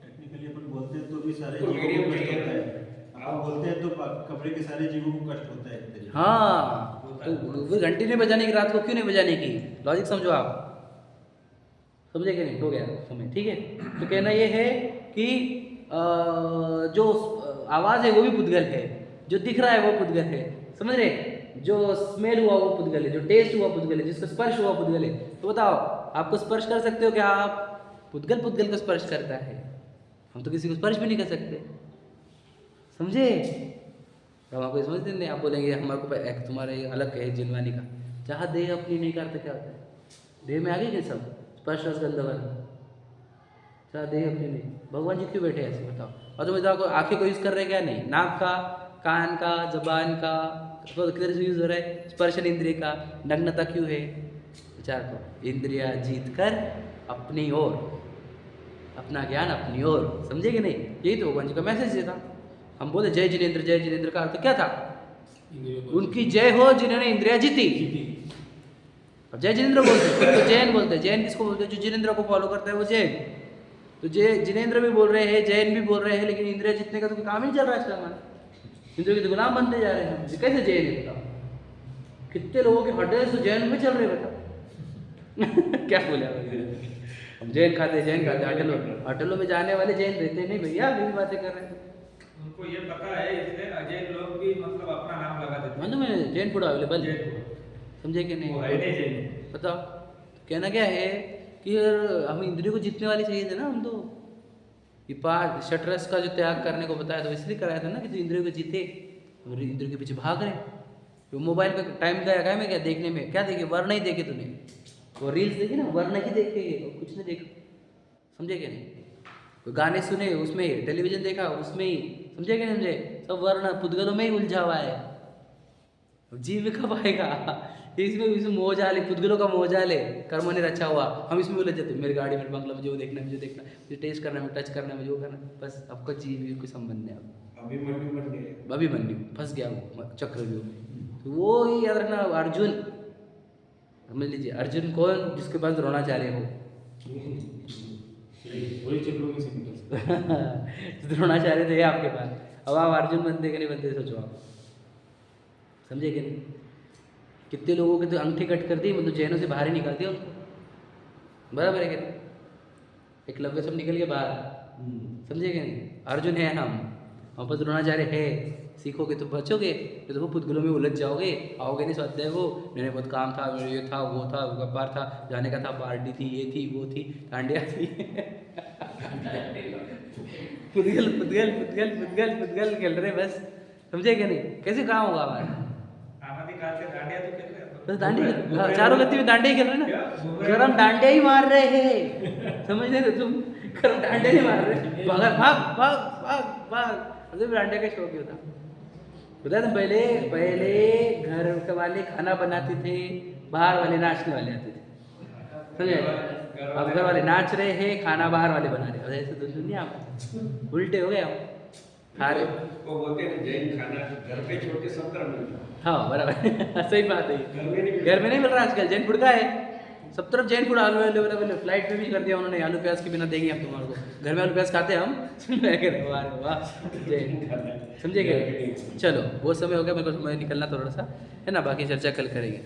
टेक्निकली अपन बोलते हैं तो भी सारे तो जीवों मीडियम को कष्ट चाहिए होता है। आप बोलते हैं तो कमरे के सारे जीवों को कष्ट होता है एक तरीके से। हाँ, तो वो घंटी नहीं बजाने की, रात को क्यों नहीं बजाने की? लॉजिक समझो आप, समझे कि नहीं? हो गया समय, ठीक है? तो कहना ये है कि जो आवाज़ है वो भी पुद्गल है, जो दिख रहा है वो पुद्गल है, समझ रहे? जो स्मेल हुआ वो पुद्गल है, जो टेस्ट हुआ पुद्गल है, जिसको स्पर्श हुआ पुद्गल है। तो बताओ, आपको स्पर्श कर सकते हो क्या आप? पुद्गल पुद्गल को स्पर्श करता है, हम तो किसी को स्पर्श भी नहीं कर सकते, समझे? तो हम आपको समझते नहीं, आप बोलेंगे हमारे को तुम्हारे अलग है जिनवानी का, जहाँ देह अपनी नहीं करते क्या होता है? देह में आगे क्या सब स्पर्श रस गंधर्व, जहाँ देह अपनी नहीं, भगवान जी क्यों बैठे ऐसे बताओ? और तुम बताओ, आंखें को यूज़ कर रहे क्या? नहीं, नाक का, कान का, जबान का, तो किधर से यूज़ हो रहा है? स्पर्शन इंद्रिय का। नग्नता क्यों है? विचार करो, इंद्रिया जीत कर अपनी ओर, अपना ज्ञान अपनी ओर, समझे कि नहीं? यही तो भगवान जी का मैसेज था। हम बोले जय जिनेंद्र का अर्थ क्या था? उनकी जय हो जिन्होंने इंद्रिया जीती। अब जय जिनेंद्र बोलते हैं तो जैन बोलते हैं, जैन किसको बोलते हैं? जो जिनेंद्र को फॉलो करता है वो जैन। तो जिनेंद्र भी बोल रहे हैं, जैन भी बोल रहे हैं, लेकिन इंद्रिया जीतने का तो काम ही चल रहा है हमारा, इंद्रियों के तो गुलाम बनते जा रहे हैं हम। कैसे जैन है बताओ? कितने लोगों के हटे तो जैन में चल रहे बताओ। क्या बोले हम? जैन खाते होटलों में जाने वाले जैन रहते नहीं भैया, अभी भी बातें कर रहे हैं। उनको ये पता है, इसलिए अजैन लोग भी मतलब अपना नाम लगा देते हैं। मालूम है Jain food available, Jain food। समझे कि वो है नहीं? नहीं जैन। बताओ, कहना क्या है कि यार हम इंद्रियों को जीतने वाली चाहिए थे ना, हम तो ये पाँच षटरस का जो त्याग करने को बताया, तो इसलिए कराया था ना कि तू इंद्रियों को जीते, और इंद्रियों के पीछे भाग रहे। तो मोबाइल पे टाइम गया क्या में, क्या देखने में, क्या देखे? वर्ण नहीं देखे तूने, वो रील्स देखी ना, वर्ण ही देखे, कुछ नहीं देखा, समझे क्या नहीं? तो गाने सुने उसमें ही, टेलीविजन देखा उसमें ही, समझे क्या नहीं समझे? सब वर्ण पुद्गलों में ही उलझा हुआ है। जीव कब आएगा? इसमें मोह जाल है, पुद्गलों का मोह जाल है, कर्म ने रचा हुआ, हम इसमें उलझ जाते। मेरी गाड़ी, मेरे बंगला, मुझे वो देखना है, मुझे देखना, मुझे टेस्ट करना है, मुझे टच करना है, मुझे वो करना, बस आपका जीव कोई संबंध नहीं। अब अभिमन्यु बन गए, अभिमन्यु फंस गया वो चक्रव्यूह में। तो वो ही याद रखना, अर्जुन समझ लीजिए, अर्जुन कौन? जिसके पास द्रोणाचार्य हो। वही चक्रों में से निकल सकते। द्रोणाचार्य थे आपके पास, अब आप अर्जुन बनते कि नहीं बनते, सोचो आप, समझे कि नहीं? कितने लोगों के तो अंगठी कट कर दी, मतलब जैनों से बाहर ही निकाल दिया उनको, बराबर है कि नहीं? एकलव्य सब निकल के बाहर, समझे कि नहीं? अर्जुन है हम पास द्रोणाचार्य है, सीखोगे तो बचोगे, तो देखो पुतगलों में उलझ जाओगे, आओगे नहीं स्वाध्याय को। मैंने बहुत काम था, मेरे ये था, वो था, वो व्यापार था, जाने का था, पार्टी थी, ये थी, वो थी, डांडिया थी। पुतगल पुतगल पुतगल पुतगल पुतगल खेल रहे बस, समझे क्या नहीं? कैसे काम होगा हमारा? आमादी काल से डांडिया तो खेल रहे हैं बस दांडी, चारों गति में दांडे ही खेल रहे हैं ना, गरम डांडे ही मार रहे हैं, समझ रहे थे तुम? गरम डांडे ही मार रहे, भाग भाग भाग भाग भाग, मुझे भी डांडे का शौक ही होता। पता है पहले घर वाले खाना बनाते थे, बाहर वाले नाचने वाले आते थे, समझे? अब घर वाले नाच रहे हैं, खाना बाहर वाले बना रहे हैं, ऐसे तो दुनिया में उल्टे हो गए हम, खा रहे। वो बोलते हैं जैन खाना घर पे छोड़ के सब तरफ मिलता है। हाँ बराबर, सही बात है। घर में नहीं मिलता। घर में नहीं मिल रहा आजकल, जैन फूड का है सब तरफ, जैन फूड आलू अवेलेबल, फ्लाइट में भी कर दिया उन्होंने, आलू प्याज के बिना देंगे हम तुम्हारे को, घर में आलू प्याज खाते हैं हम। वाह जैन, समझे क्या? चलो वो समय हो गया, मेरे को समय निकलना थोड़ा सा है ना, बाकी चर्चा कल करेंगे।